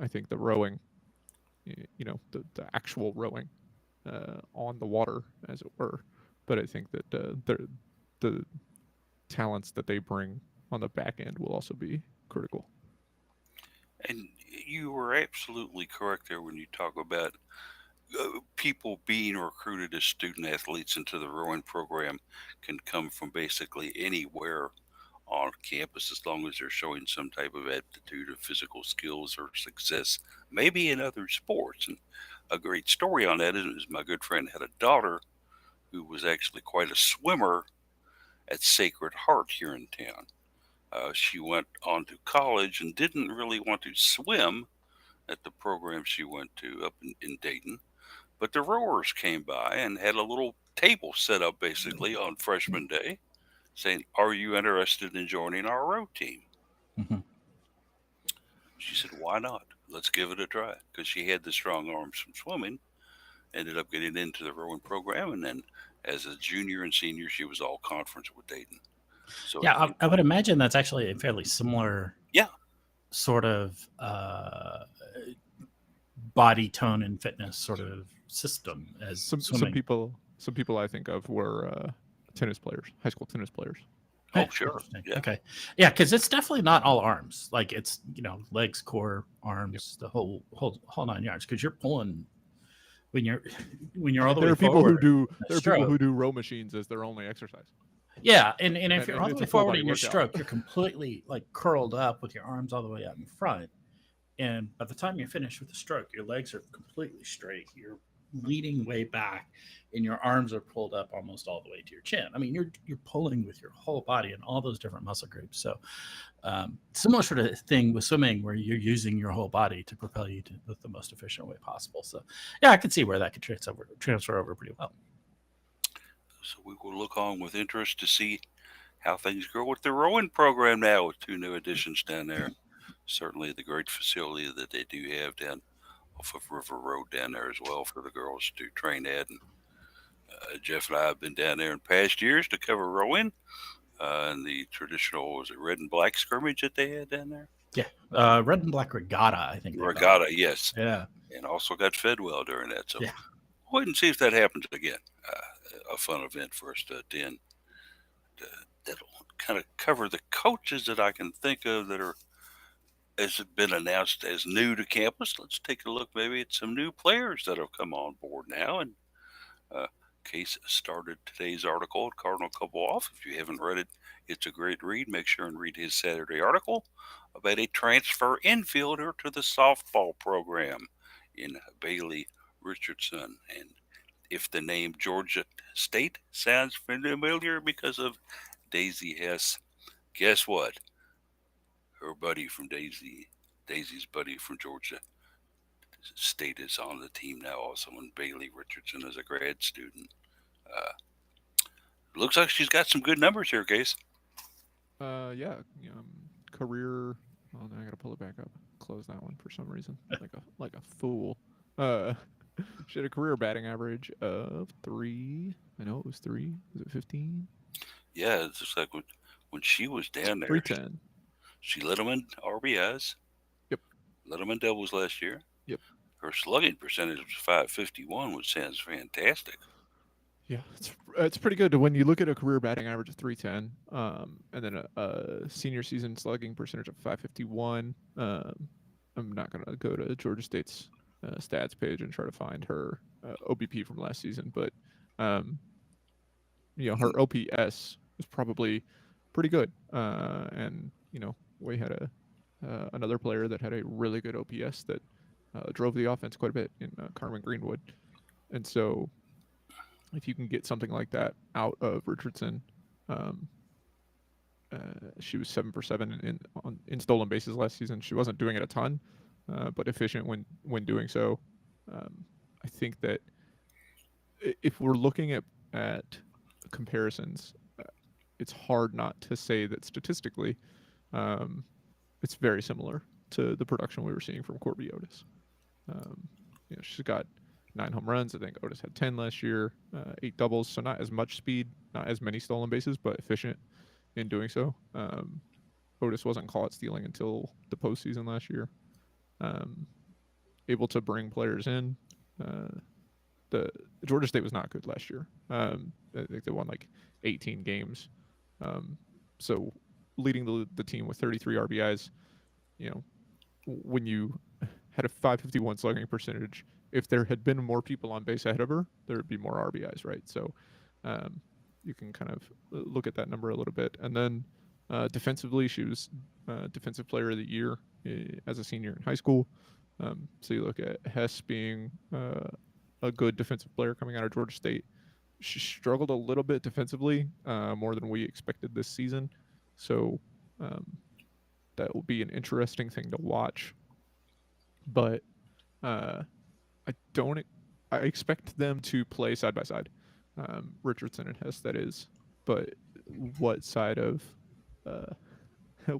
I think the rowing, the actual rowing on the water, as it were. But I think that the talents that they bring on the back end will also be critical. And you were absolutely correct there when you talk about people being recruited as student athletes into the rowing program can come from basically anywhere on campus as long as they're showing some type of aptitude or physical skills or success, maybe in other sports. And a great story on that is my good friend had a daughter who was actually quite a swimmer at Sacred Heart here in town. She went on to college and didn't really want to swim at the program she went to up in Dayton. But the rowers came by and had a little table set up basically on freshman day saying, "Are you interested in joining our row team?" Mhm. She said, "Why not? Let's give it a try." Because she had the strong arms from swimming, ended up getting into the rowing program. And then as a junior and senior, she was all conference with Dayton. So, Yeah, I would imagine that's actually a fairly similar yeah, sort of body tone and fitness sort of system as Some swimming. people I think of were tennis players, high school tennis players. oh, sure. Interesting. Yeah. Okay. Yeah, because it's definitely not all arms. Like it's legs, core, Yep. arms, the whole 9 yards. Because you're pulling when you're when you're all the There way are people who forward do in a there are people stroke. who do row machines as their only exercise, Yeah, and if you're all the it's way a full forward body in your workout. stroke, you're completely like curled up with your arms all the way out in front. And by the time you're finished with the stroke, your legs are completely straight. You're leaning way back, and your arms are pulled up almost all the way to your chin. I mean, you're pulling with your whole body and all those different muscle groups. So, similar sort of thing with swimming, where you're using your whole body to propel you to the most efficient way possible. So, yeah, I can see where that could transfer over pretty well. So we will look on with interest to see how things go with the rowing program now with two new additions down there. Certainly the great facility that they do have down off of River Road down there as well for the girls to train at. And Jeff and I have been down there in past years to cover rowing and the traditional, was it red and black scrimmage that they had down there? Yeah, red and black regatta, I think they call Regatta, it. yes. Yeah, And also got fed well during that. So yeah. we'll wait and see if that happens again. A fun event for us to attend. That'll kind of cover the coaches that I can think of that are has been announced as new to campus. Let's take a look maybe at some new players that have come on board now. And uh, Case started today's article at Cardinal Couple Off. If you haven't read it, it's a great read. Make sure and read his Saturday article about a transfer infielder to the softball program in Bailey Richardson. And if the name Georgia State sounds familiar because of Daisy Hess, guess what? Her buddy from Daisy's buddy from Georgia State is on the team now, also, and Bailey Richardson is a grad student. Uh, Looks like she's got some good numbers here, Case. Yeah, career Oh, now I gotta pull it back up. Close that one for some reason, like a fool. Uh, she had a career batting average of 3. I know it was 3. Was it 15? Yeah, it's just like when she was down there, 310. she led them in RBIs, Yep. led them in doubles last year. Yep. Her slugging percentage was 551, which sounds fantastic. Yeah, it's pretty good when you look at a career batting average of 310, and then a senior season slugging percentage of 551. I'm not gonna go to Georgia State's stats page and try to find her OBP from last season, but um, her OPS was probably pretty good, and we had another player that had a really good OPS that drove the offense quite a bit in Carmen Greenwood, and so if you can get something like that out of Richardson. Um, she was 7 for 7 in stolen bases last season. She wasn't doing it a ton, but efficient when doing so. I think that if we're looking at comparisons, it's hard not to say that statistically, um, it's very similar to the production we were seeing from Corby Otis. She's got 9 home runs. I think Otis had 10 last year, 8 doubles. So not as much speed, not as many stolen bases, but efficient in doing so. Otis wasn't caught stealing until the postseason last year. Able to bring players in. The Georgia State was not good last year. I think they won like 18 games. So leading the team with 33 RBIs, when you had a 551 slugging percentage, if there had been more people on base ahead of her, there would be more RBIs, right? So you can kind of look at that number a little bit. And then defensively, she was Defensive Player of the Year as a senior in high school. So you look at Hess being a good defensive player coming out of Georgia State. She struggled a little bit defensively, more than we expected this season. So that will be an interesting thing to watch. But I don't. I expect them to play side by side, Richardson and Hess. That is, but what side of uh,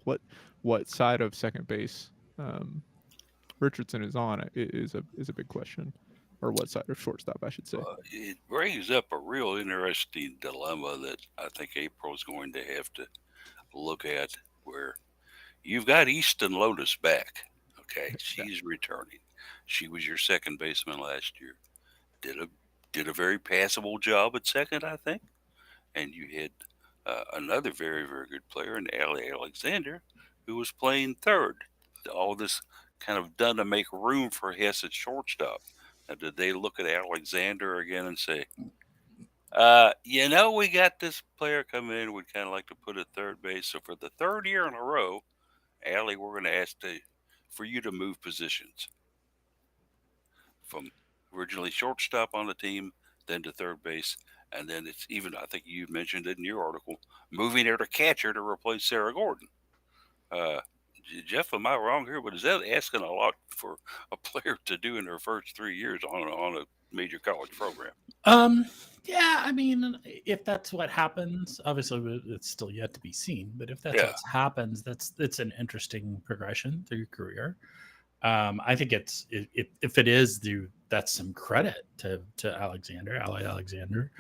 what side of second base Richardson is on is a big question, or what side of shortstop, I should say. It brings up a real interesting dilemma that I think April's going to have to look at, where you've got Easton Lotus back. Okay, Yeah. she's returning. She was your second baseman last year. Did a very passable job at second, I think. And you had another very very good player in Allie Alexander, who was playing third. All this kind of done to make room for Hess at shortstop. Now, did they look at Alexander again and say, we got this player coming in, we'd kind of like to put at third base. So for the third year in a row, Allie, we're going to ask for you to move positions from originally shortstop on the team, then to third base, and then it's even, I think you mentioned it in your article, moving her to catcher to replace Sarah Gordon. Uh, Jeff, am I wrong here? But is that asking a lot for a player to do in her first 3 years on a major college program? Yeah, I mean, if that's what happens, obviously it's still yet to be seen. But if that's Yeah. what happens, it's an interesting progression through your career. I think if it is, that's some credit to Allie Alexander,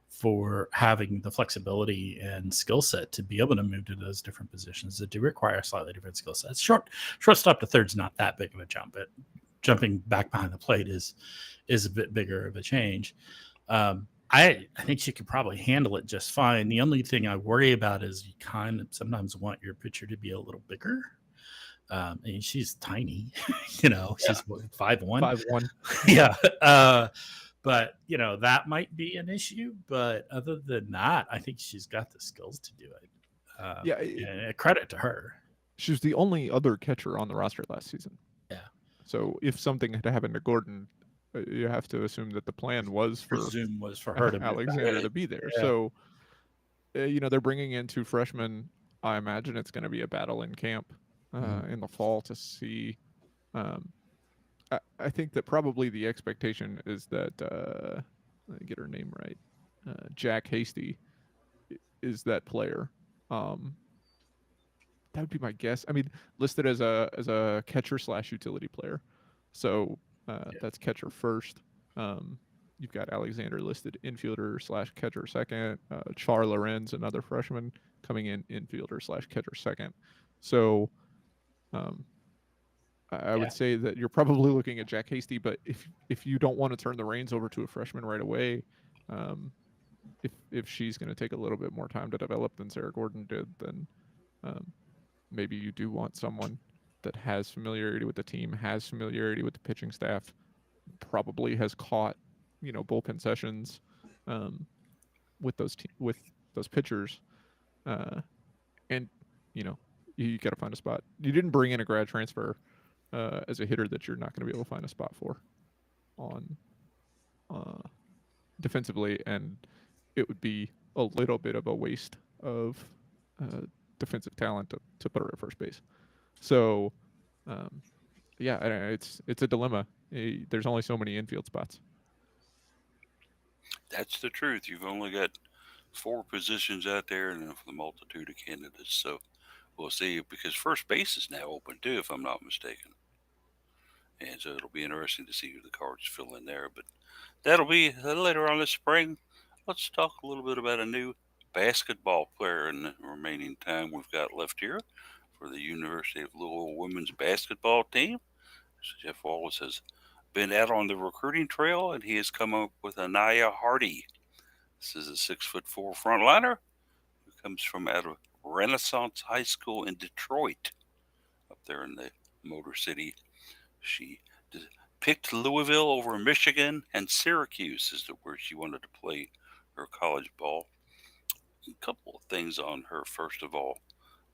for having the flexibility and skill set to be able to move to those different positions that do require slightly different skill sets. Shortstop to third's not that big of a jump, but jumping back behind the plate is a bit bigger of a change. I think she could probably handle it just fine. The only thing I worry about is you kind of sometimes want your pitcher to be a little bigger. And she's tiny, she's 5'1". 5'1". Yeah. But that might be an issue. But other than that, I think she's got the skills to do it. And credit to her. She was the only other catcher on the roster last season. Yeah. So if something had happened to Gordon, you have to assume that the plan was for her to Alexander to be there. Yeah. So they're bringing in 2 freshmen. I imagine it's going to be a battle in camp in the fall to see. I think that probably the expectation is that let me get her name right. Jack Hasty is that player. that would be my guess. I mean, listed as a catcher / utility player, so that's catcher first. You've got Alexander listed infielder / catcher second. Char Lorenz, another freshman, coming in infielder / catcher second. So um, I would say that you're probably looking at Jack Hasty, but if you don't want to turn the reins over to a freshman right away, if she's going to take a little bit more time to develop than Sarah Gordon did, then maybe you do want someone that has familiarity with the team, has familiarity with the pitching staff, probably has caught, bullpen sessions with those pitchers, and you got to find a spot. You didn't bring in a grad transfer as a hitter that you're not going to be able to find a spot for on defensively, and it would be a little bit of a waste of defensive talent to put her at first base. So, yeah, it's a dilemma. There's only so many infield spots. That's the truth. You've only got 4 positions out there, and the multitude of candidates. So we'll see, because first base is now open too, if I'm not mistaken. And so it'll be interesting to see who the Cards fill in there. But that'll be later on this spring. Let's talk a little bit about a new basketball player in the remaining time we've got left here for the University of Louisville women's basketball team. So Jeff Wallace has been out on the recruiting trail, and he has come up with Anaya Hardy. This is a 6'4" frontliner who comes from out of Renaissance High School in Detroit, up there in the Motor City. She picked Louisville over Michigan and Syracuse as to where she wanted to play her college ball. A couple of things on her. First of all,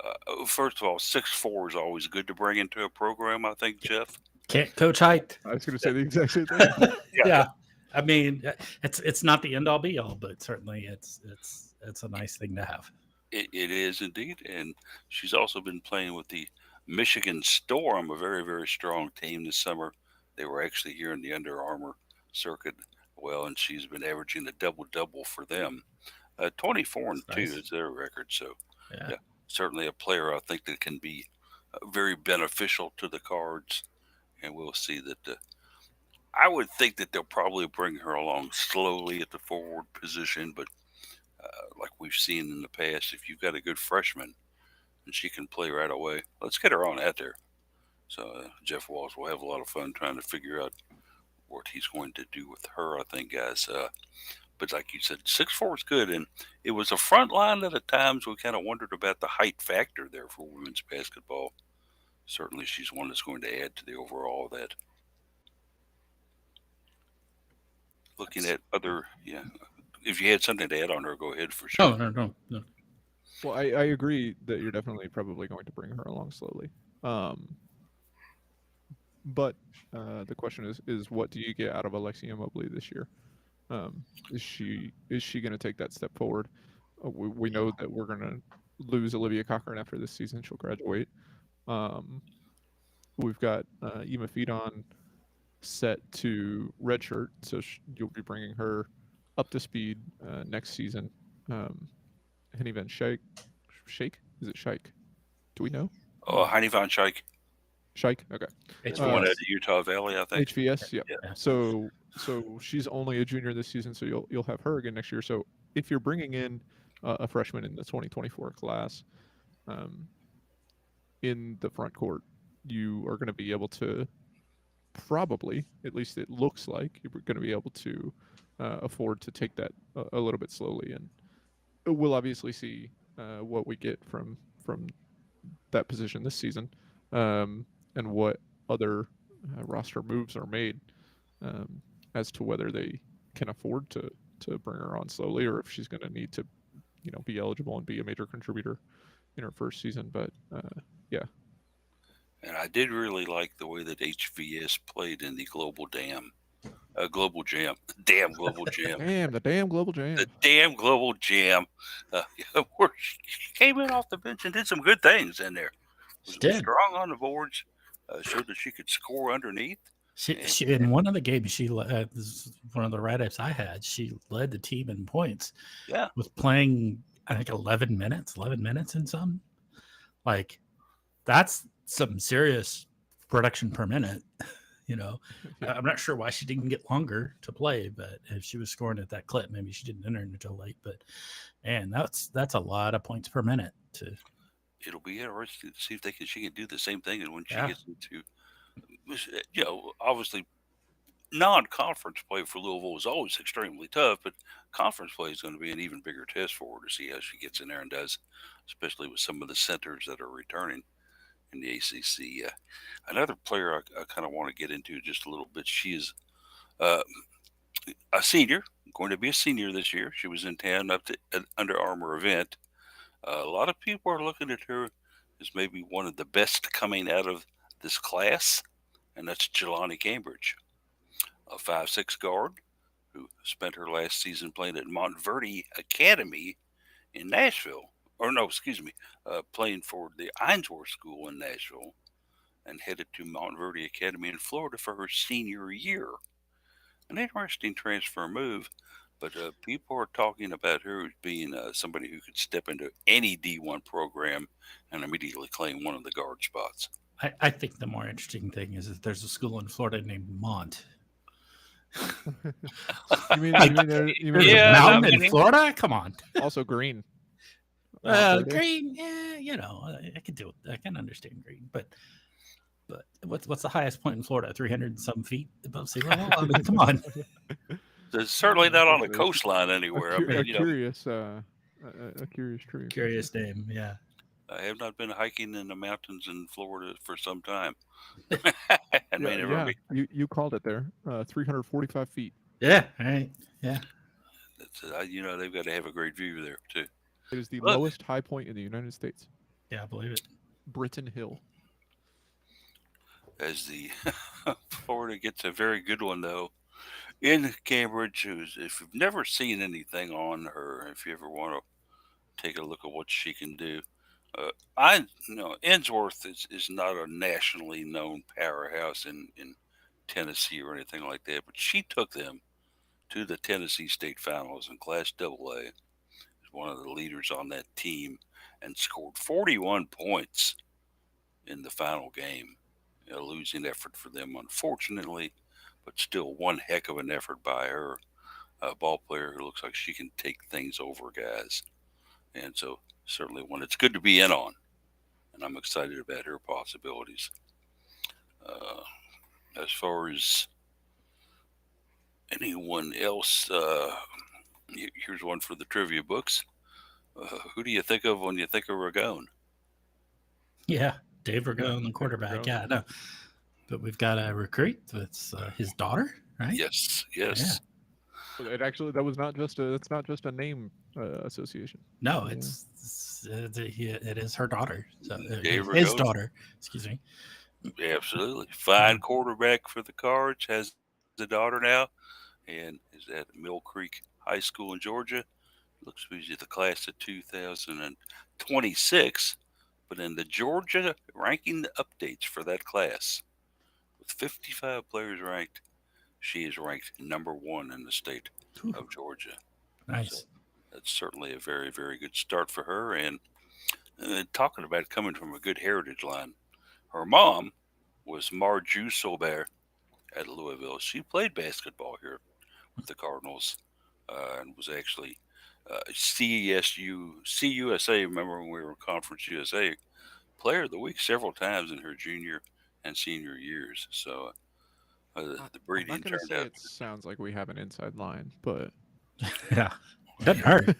6'4" is always good to bring into a program, I think, Jeff. Can't coach height. I was going to say the exact same thing. Yeah. I mean, it's not the end all be all, but certainly it's a nice thing to have. It is indeed, and she's also been playing with the Michigan Storm, a very, very strong team this summer. They were actually here in the Under Armour circuit, and she's been averaging a double-double for them. 24-2 is their record, so yeah, certainly a player I think that can be very beneficial to the Cards, and we'll see that. I would think that they'll probably bring her along slowly at the forward position, but like we've seen in the past, if you've got a good freshman and she can play right away, let's get her on out there. So Jeff Walsh will have a lot of fun trying to figure out what he's going to do with her, I think, guys. But like you said, 6'4" is good, and it was a front line that at times we kind of wondered about the height factor there for women's basketball. Certainly she's one that's going to add to the overall of that. Looking at other, if you had something to add on her, go ahead for sure. No. Well, I agree that you're definitely probably going to bring her along slowly. But the question is what do you get out of Alexia Mobley this year? Is she going to take that step forward? We know that we're going to lose Olivia Cochran after this season. She'll graduate. We've got Ema Fedon set to redshirt, so you'll be bringing her up to speed next season. Henny Van Schaik? Is it Schaik? Do we know? Oh, Heine Van Schaik. Schaik? Okay. It's the one out of Utah Valley, I think. HVS, yeah. So she's only a junior this season, so you'll have her again next year. So if you're bringing in a freshman in the 2024 class in the front court, you are going to be able to probably, at least it looks like, you're going to be able to afford to take that a little bit slowly. And we'll obviously see what we get from that position this season, and what other roster moves are made as to whether they can afford to bring her on slowly, or if she's going to need to, be eligible and be a major contributor in her first season. But yeah. And I did really like the way that HVS played in the Global Jam. Global Jam. Damn Global Jam. The damn Global Jam. The damn Global Jam. Where she came in off the bench and did some good things in there. She did. Strong on the boards. Showed that she could score underneath. She in one of the games, this is one of the write-ups I had, she led the team in points. Yeah. With playing, I think, 11 minutes and some. Like, that's some serious production per minute. Yeah. I'm not sure why she didn't get longer to play, but if she was scoring at that clip, maybe she didn't enter until late. But man, that's a lot of points per minute. It'll be interesting to see if she can do the same thing, and when she Yeah. gets into, obviously non-conference play for Louisville is always extremely tough, but conference play is going to be an even bigger test for her to see how she gets in there and does, especially with some of the centers that are returning in the ACC. Another player I kind of want to get into just a little bit. She is uh, a senior, going to be a senior this year. She was in town up to an Under Armour event. A lot of people are looking at her as maybe one of the best coming out of this class, and that's Jelani Cambridge, a 5'6" guard who spent her last season playing at Montverde Academy in Nashville. Or no, excuse me, playing for the Ainsworth School in Nashville, and headed to Montverde Academy in Florida for her senior year. An interesting transfer move, but people are talking about her as being somebody who could step into any D1 program and immediately claim one of the guard spots. I think the more interesting thing is that there's a school in Florida named Mont. You mean There's a mountain in Florida? Come on. Also green. Green, yeah, I can do it. I can understand green, but what's the highest point in Florida? 300 and some feet above sea level? I mean, come on. It's certainly not on the coastline anywhere. A curious trivia. Curious name, yeah. I have not been hiking in the mountains in Florida for some time. You called it there. 345 feet. Yeah, right. Yeah. They've got to have a great view there too. It is the lowest high point in the United States. Yeah, I believe it. Britton Hill. As the Florida gets a very good one though, in Cambridge. If you've never seen anything on her, if you ever want to take a look at what she can do, Ainsworth is not a nationally known powerhouse in Tennessee or anything like that, but she took them to the Tennessee State Finals in Class AA. One of the leaders on that team, and scored 41 points in the final game. A losing effort for them, unfortunately, but still one heck of an effort by her. A ball player who looks like she can take things over guys. And so certainly one it's good to be in on. And I'm excited about her possibilities. As far as anyone else, here's one for the trivia books. Who do you think of when you think of Ragone? Yeah, Dave Ragone, the quarterback. Ragone. Yeah, no. But we've got a recruit that's his daughter, right? Yes. It actually it's not just a name association. No, it is her daughter. So Dave his Ragone. daughter. Excuse me. Absolutely. Fine quarterback for the Cards. Has a daughter now, and is at Mill Creek High School in Georgia. Looks to be the class of 2026, but in the Georgia ranking updates for that class, with 55 players ranked, she is ranked number 1 in the state of Georgia. Nice. So that's certainly a very, very good start for her. And talking about coming from a good heritage line, her mom was Marju Sobert at Louisville. She played basketball here with the Cardinals and was actually CUSA, remember when we were in Conference USA, Player of the Week several times in her junior and senior years. So the breeding turned out. It sounds like we have an inside line, but yeah, doesn't hurt.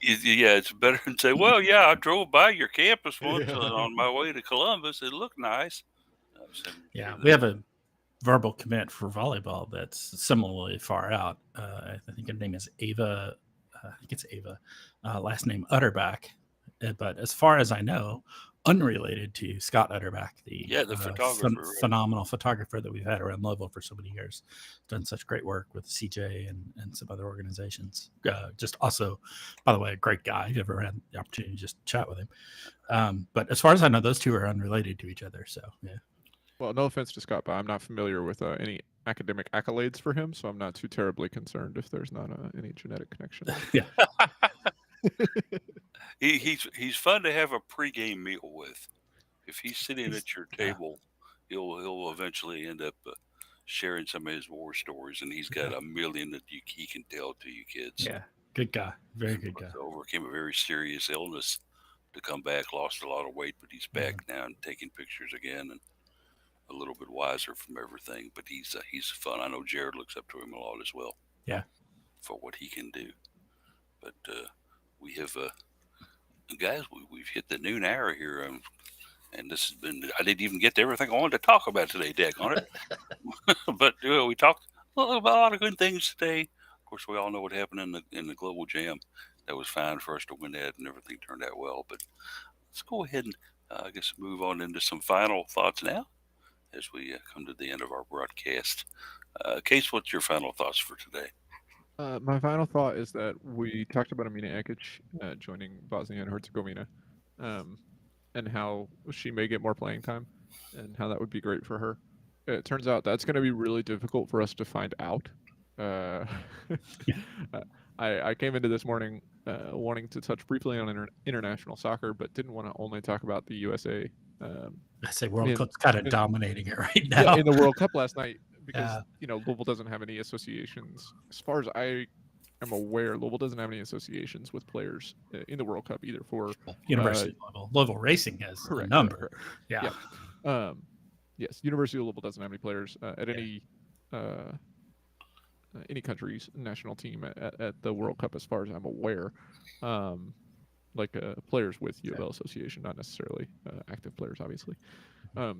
Yeah, it's better than say, well, yeah, I drove by your campus once on my way to Columbus. It looked nice. Yeah, we have a verbal commit for volleyball that's similarly far out. I think her name is Ava. I think it's Ava. Last name Utterback. But as far as I know, unrelated to Scott Utterback, the photographer, phenomenal photographer that we've had around Louisville for so many years. Done such great work with CJ and some other organizations. Just also, by the way, a great guy. If you ever had the opportunity to just chat with him. But as far as I know, those two are unrelated to each other. So, yeah. Well, no offense to Scott, but I'm not familiar with any academic accolades for him, so I'm not too terribly concerned if there's not any genetic connection. Yeah. he's fun to have a pregame meal with. If he's sitting at your Yeah. table, he'll eventually end up sharing some of his war stories, and he's got a million that he can tell to you kids. Yeah, good guy, very good guy. Overcame a very serious illness to come back, lost a lot of weight, but he's back now and taking pictures again and a little bit wiser from everything. But he's fun. I know Jared looks up to him a lot as well. Yeah, for what he can do. But we have guys, we've hit the noon hour here. And this has been, I didn't even get to everything I wanted to talk about today, daggone it. But we talked about a lot of good things today. Of course, we all know what happened in the Global Jam. That was fine for us to win that, and everything turned out well. But let's go ahead and I guess move on into some final thoughts now as we come to the end of our broadcast. Case, what's your final thoughts for today? My final thought is that we talked about Amina Ekic joining Bosnia and Herzegovina, and how she may get more playing time, and how that would be great for her. It turns out that's going to be really difficult for us to find out. I came into this morning wanting to touch briefly on international soccer, but didn't want to only talk about the USA. I say World Cup's kind of dominating it right now. Yeah, in the World Cup last night, because Louisville doesn't have any associations, as far as I am aware. Louisville doesn't have any associations with players in the World Cup either for University level. Louisville Racing has a number. Correct. Yeah. Yes, University of Louisville doesn't have any players at any country's national team at the World Cup, as far as I'm aware. Players with UofL Association, not necessarily active players, obviously.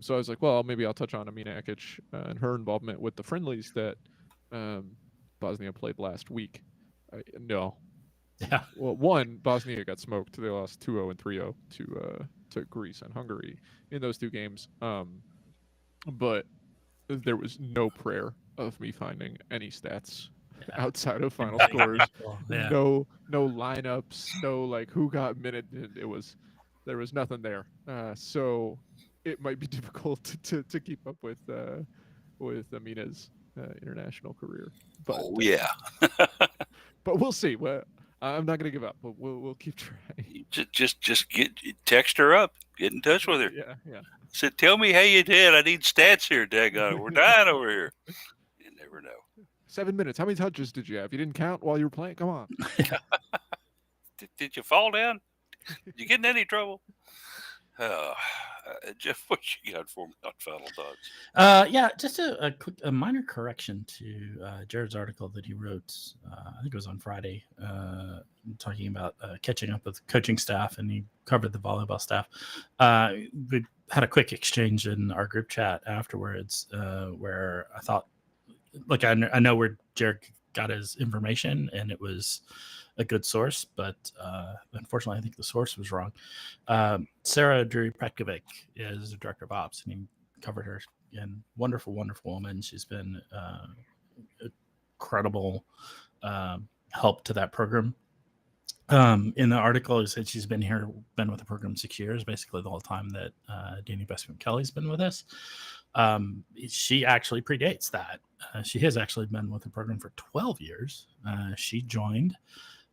So I was like, well, maybe I'll touch on Amina Ekic and her involvement with the friendlies that Bosnia played last week. No. Yeah. Well, one, Bosnia got smoked. They lost 2-0 and 3-0 to Greece and Hungary in those two games. But there was no prayer of me finding any stats outside of final scores. No lineups, no who got minuted. There was nothing there. So it might be difficult to keep up with Amina's international career. But yeah. But we'll see. I'm not going to give up, but we'll keep trying. Just text her up. Get in touch with her. Yeah. Said, tell me how you did. I need stats here, daggone it. We're dying over here. You never know. 7 minutes. How many touches did you have? You didn't count while you were playing? Come on. Did you fall down? Did you get in any trouble? Jeff, what you got for me on final thoughts? Yeah, just a minor correction to Jared's article that he wrote. I think it was on Friday, talking about catching up with coaching staff, and he covered the volleyball staff. We had a quick exchange in our group chat afterwards, where I thought, I know where Jared got his information, and it was a good source, but unfortunately, I think the source was wrong. Sarah Drury-Petkovic is the director of ops, and he covered her. And wonderful, wonderful woman. She's been incredible help to that program. In the article, it said she's been with the program 6 years, basically the whole time that Danny Bestman-Kelly's been with us. She actually predates that. She has actually been with the program for 12 years. She joined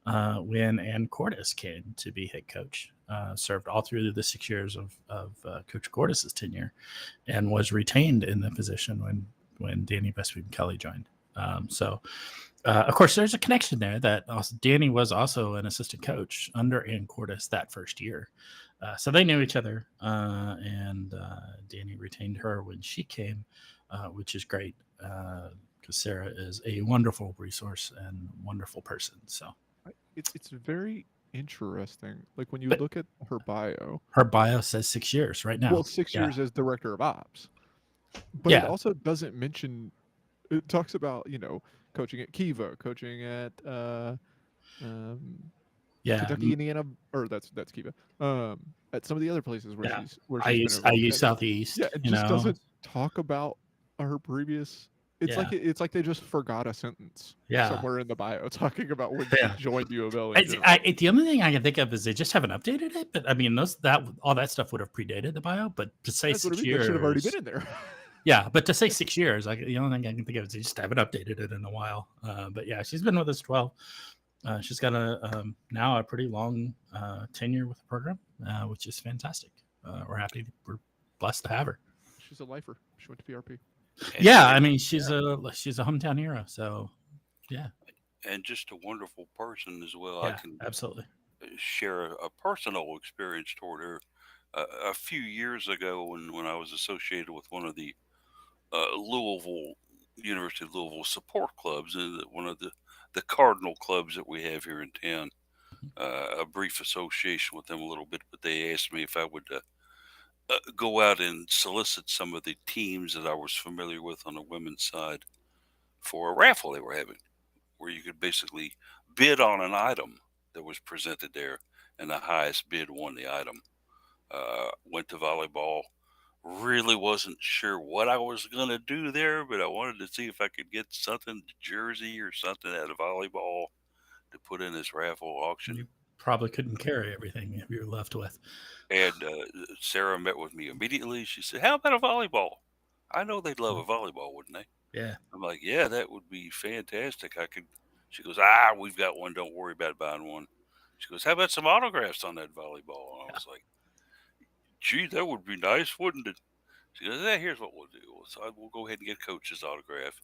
when Ann Cordes came to be head coach, served all through the 6 years of Coach Cordes' tenure, and was retained in the position when Danny Bestman-Kelly joined. Of course, there's a connection there that Danny was also an assistant coach under Ann Cordes that first year. So they knew each other, and Danny retained her when she came, which is great because Sarah is a wonderful resource and wonderful person. So it's very interesting. Like when you look at her bio says 6 years right now. Well, 6 years as director of ops, but it also doesn't mention. It talks about coaching at Kiva, coaching at Kentucky, Indiana, or that's Kiva. At some of the other places where she's been IU Southeast. Yeah, it just doesn't talk about her previous. It's like they just forgot a sentence somewhere in the bio talking about when she joined UofL. The only thing I can think of is they just haven't updated it. But I mean, all that stuff would have predated the bio. But to say 6 years, should have already been in there. Yeah, but to say 6 years, the only thing I can think of is they just haven't updated it in a while. But yeah, she's been with us 12. She's got now a pretty long tenure with the program, which is fantastic. We're blessed to have her. She's a lifer. She went to PRP. and Yeah, just I mean she's a hometown hero. So yeah, and just a wonderful person as well. I yeah, can absolutely. share a personal experience toward her. A few years ago, when I was associated with one of the Louisville University of Louisville support clubs, one of the Cardinal clubs that we have here in town. A brief association with them a little bit, but they asked me if I would go out and solicit some of the teams that I was familiar with on the women's side for a raffle they were having, where you could basically bid on an item that was presented there, and the highest bid won the item. Went to volleyball. Really wasn't sure what I was going to do there, but I wanted to see if I could get something, jersey or something out of volleyball to put in this raffle auction. You probably couldn't carry everything if you were left with. And Sarah met with me immediately. She said, "How about a volleyball? I know they'd love a volleyball, wouldn't they?" Yeah, I'm like, "Yeah, that would be fantastic. I could." She goes, we've got one. Don't worry about buying one." She goes, "How about some autographs on that volleyball?" And I yeah, was like, "Gee, that would be nice, wouldn't it?" She goes, Here's what we'll do. So we'll go ahead and get Coach's autograph."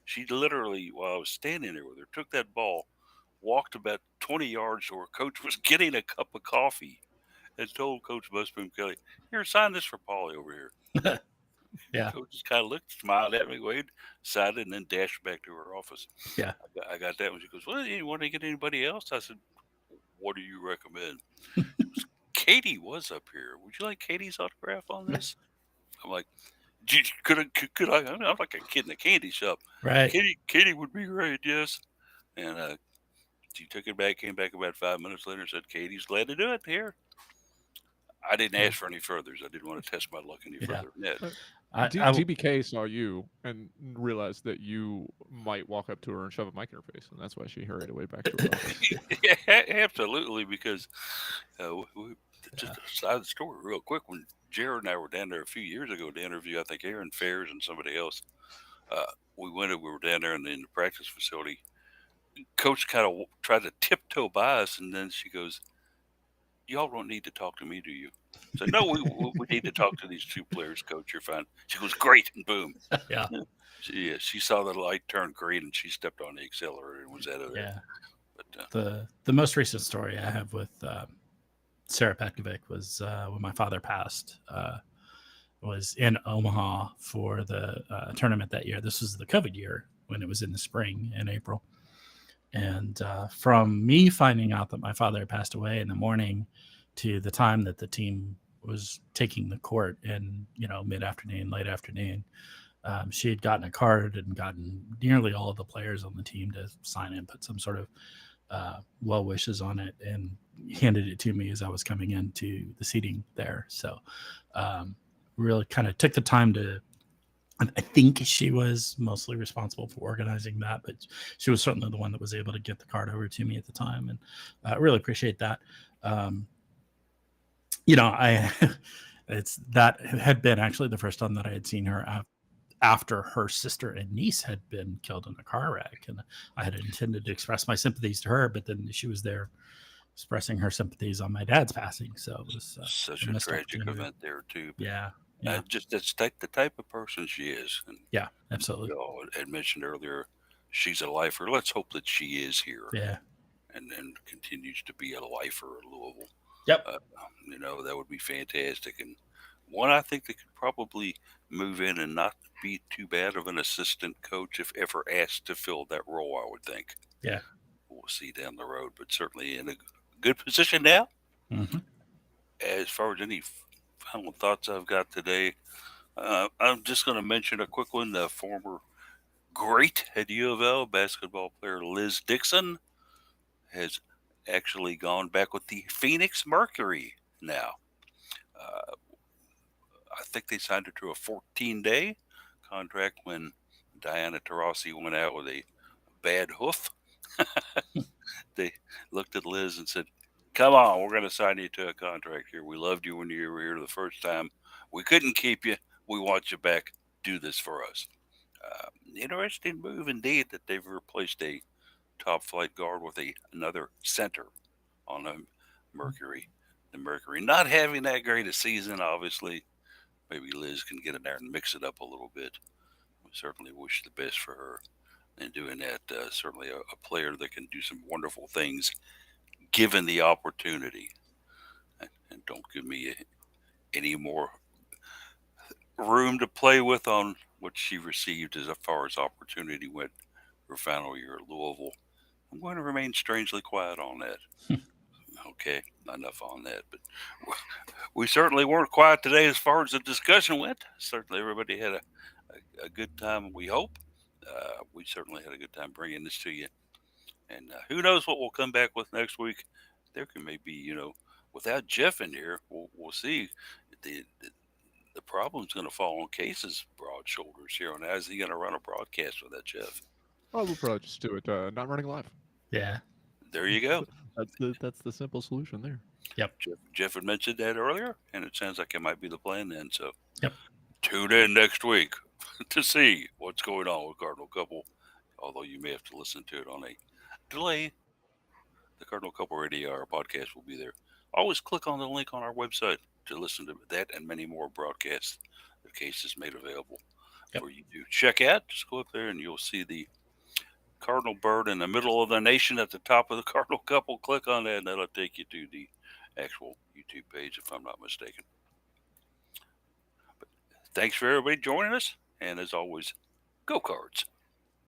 She literally, while I was standing there with her, took that ball, walked about 20 yards to where Coach was getting a cup of coffee, and told Coach Busboom Kelly, "Here, sign this for Paulie over here." yeah, Coach just kind of looked, smiled at me, waved, signed it, and then dashed back to her office. yeah. I got that one. She goes, "Well, you want to get anybody else?" I said, "What do you recommend?" She goes, "Katie was up here. Would you like Katie's autograph on this?" I'm like, could I? I'm like a kid in a candy shop. Right. Katie would be great, yes. And she took it back, came back about 5 minutes later, and said, "Katie's glad to do it here." I didn't Well, ask for any furthers. I didn't want to test my luck any yeah. further than that. Uh, I TBK saw you and realized that you might walk up to her and shove a mic in her face, and that's why she hurried away back to her office. Yeah, absolutely, because just yeah, a side of the story, real quick. When Jared and I were down there a few years ago to interview, I think Aaron Fairs and somebody else, uh, we were down there in the practice facility. Coach kind of tried to tiptoe by us, and then she goes, "Y'all don't need to talk to me, do you?" So no, we need to talk to these two players, Coach. You're fine. She goes, "Great," and boom. yeah, Yeah. She saw the light turn green and she stepped on the accelerator and was out of there. yeah. But The most recent story I have with Sarah Petkovic was when my father passed. Was in Omaha for the tournament that year. This was the COVID year when it was in the spring in April. And from me finding out that my father had passed away in the morning to the time that the team was taking the court in, mid afternoon, late afternoon, she had gotten a card and gotten nearly all of the players on the team to sign in, put some sort of well wishes on it, and handed it to me as I was coming into the seating there. So, really kind of took the time to. I think she was mostly responsible for organizing that, but she was certainly the one that was able to get the card over to me at the time, and I really appreciate that. Um, I it's that had been actually the first time that I had seen her after her sister and niece had been killed in a car wreck, and I had intended to express my sympathies to her, but then she was there expressing her sympathies on my dad's passing, so it was such a a missed tragic opportunity. event there too. But Yeah, yeah, just that's the type of person she is. And yeah, absolutely. you all had mentioned earlier, she's a lifer. Let's hope that she is here Yeah, and continues to be a lifer at Louisville. yep, Uh, that would be fantastic. And one I think that could probably move in and not be too bad of an assistant coach if ever asked to fill that role, I would think. yeah. We'll see down the road, but certainly in a good position now. Mm-hmm. As far as any final thoughts I've got today, I'm just going to mention a quick one. The former great at U of L basketball player Liz Dixon has actually gone back with the Phoenix Mercury now. Uh, I think they signed her to a 14-day contract when Diana Taurasi went out with a bad hoof. They looked at Liz and said, "Come on, we're going to sign you to a contract here. We loved you when you were here the first time. We couldn't keep you. We want you back. Do this for us." Interesting move indeed that they've replaced a top flight guard with another center on the Mercury. The Mercury not having that great a season, obviously. Maybe Liz can get in there and mix it up a little bit. We certainly wish the best for her in doing that. Certainly a player that can do some wonderful things given the opportunity. And don't give me any more room to play with on what she received as far as opportunity went her final year at Louisville. I'm going to remain strangely quiet on that. Okay, enough on that. But we certainly weren't quiet today as far as the discussion went. Certainly everybody had a good time, we hope. We certainly had a good time bringing this to you. And who knows what we'll come back with next week. There can maybe, without Jeff in here, we'll see. The problem's going to fall on Case's broad shoulders here. And how's he going to run a broadcast without Jeff? Oh, we'll probably just do it not running live. Yeah. There you go. That's the simple solution there. Yep. Jeff had mentioned that earlier, and it sounds like it might be the plan then. So Yep. tune in next week to see what's going on with Cardinal Couple, although you may have to listen to it on a delay. The Cardinal Couple Radio, our podcast, will be there. Always click on the link on our website to listen to that and many more broadcasts the Case has made available for you to check out. Just go up there and you'll see the Cardinal bird in the middle of the nation at the top of the Cardinal Couple. Click on that and that'll take you to the actual YouTube page, if I'm not mistaken. But thanks for everybody joining us. And as always, go Cards.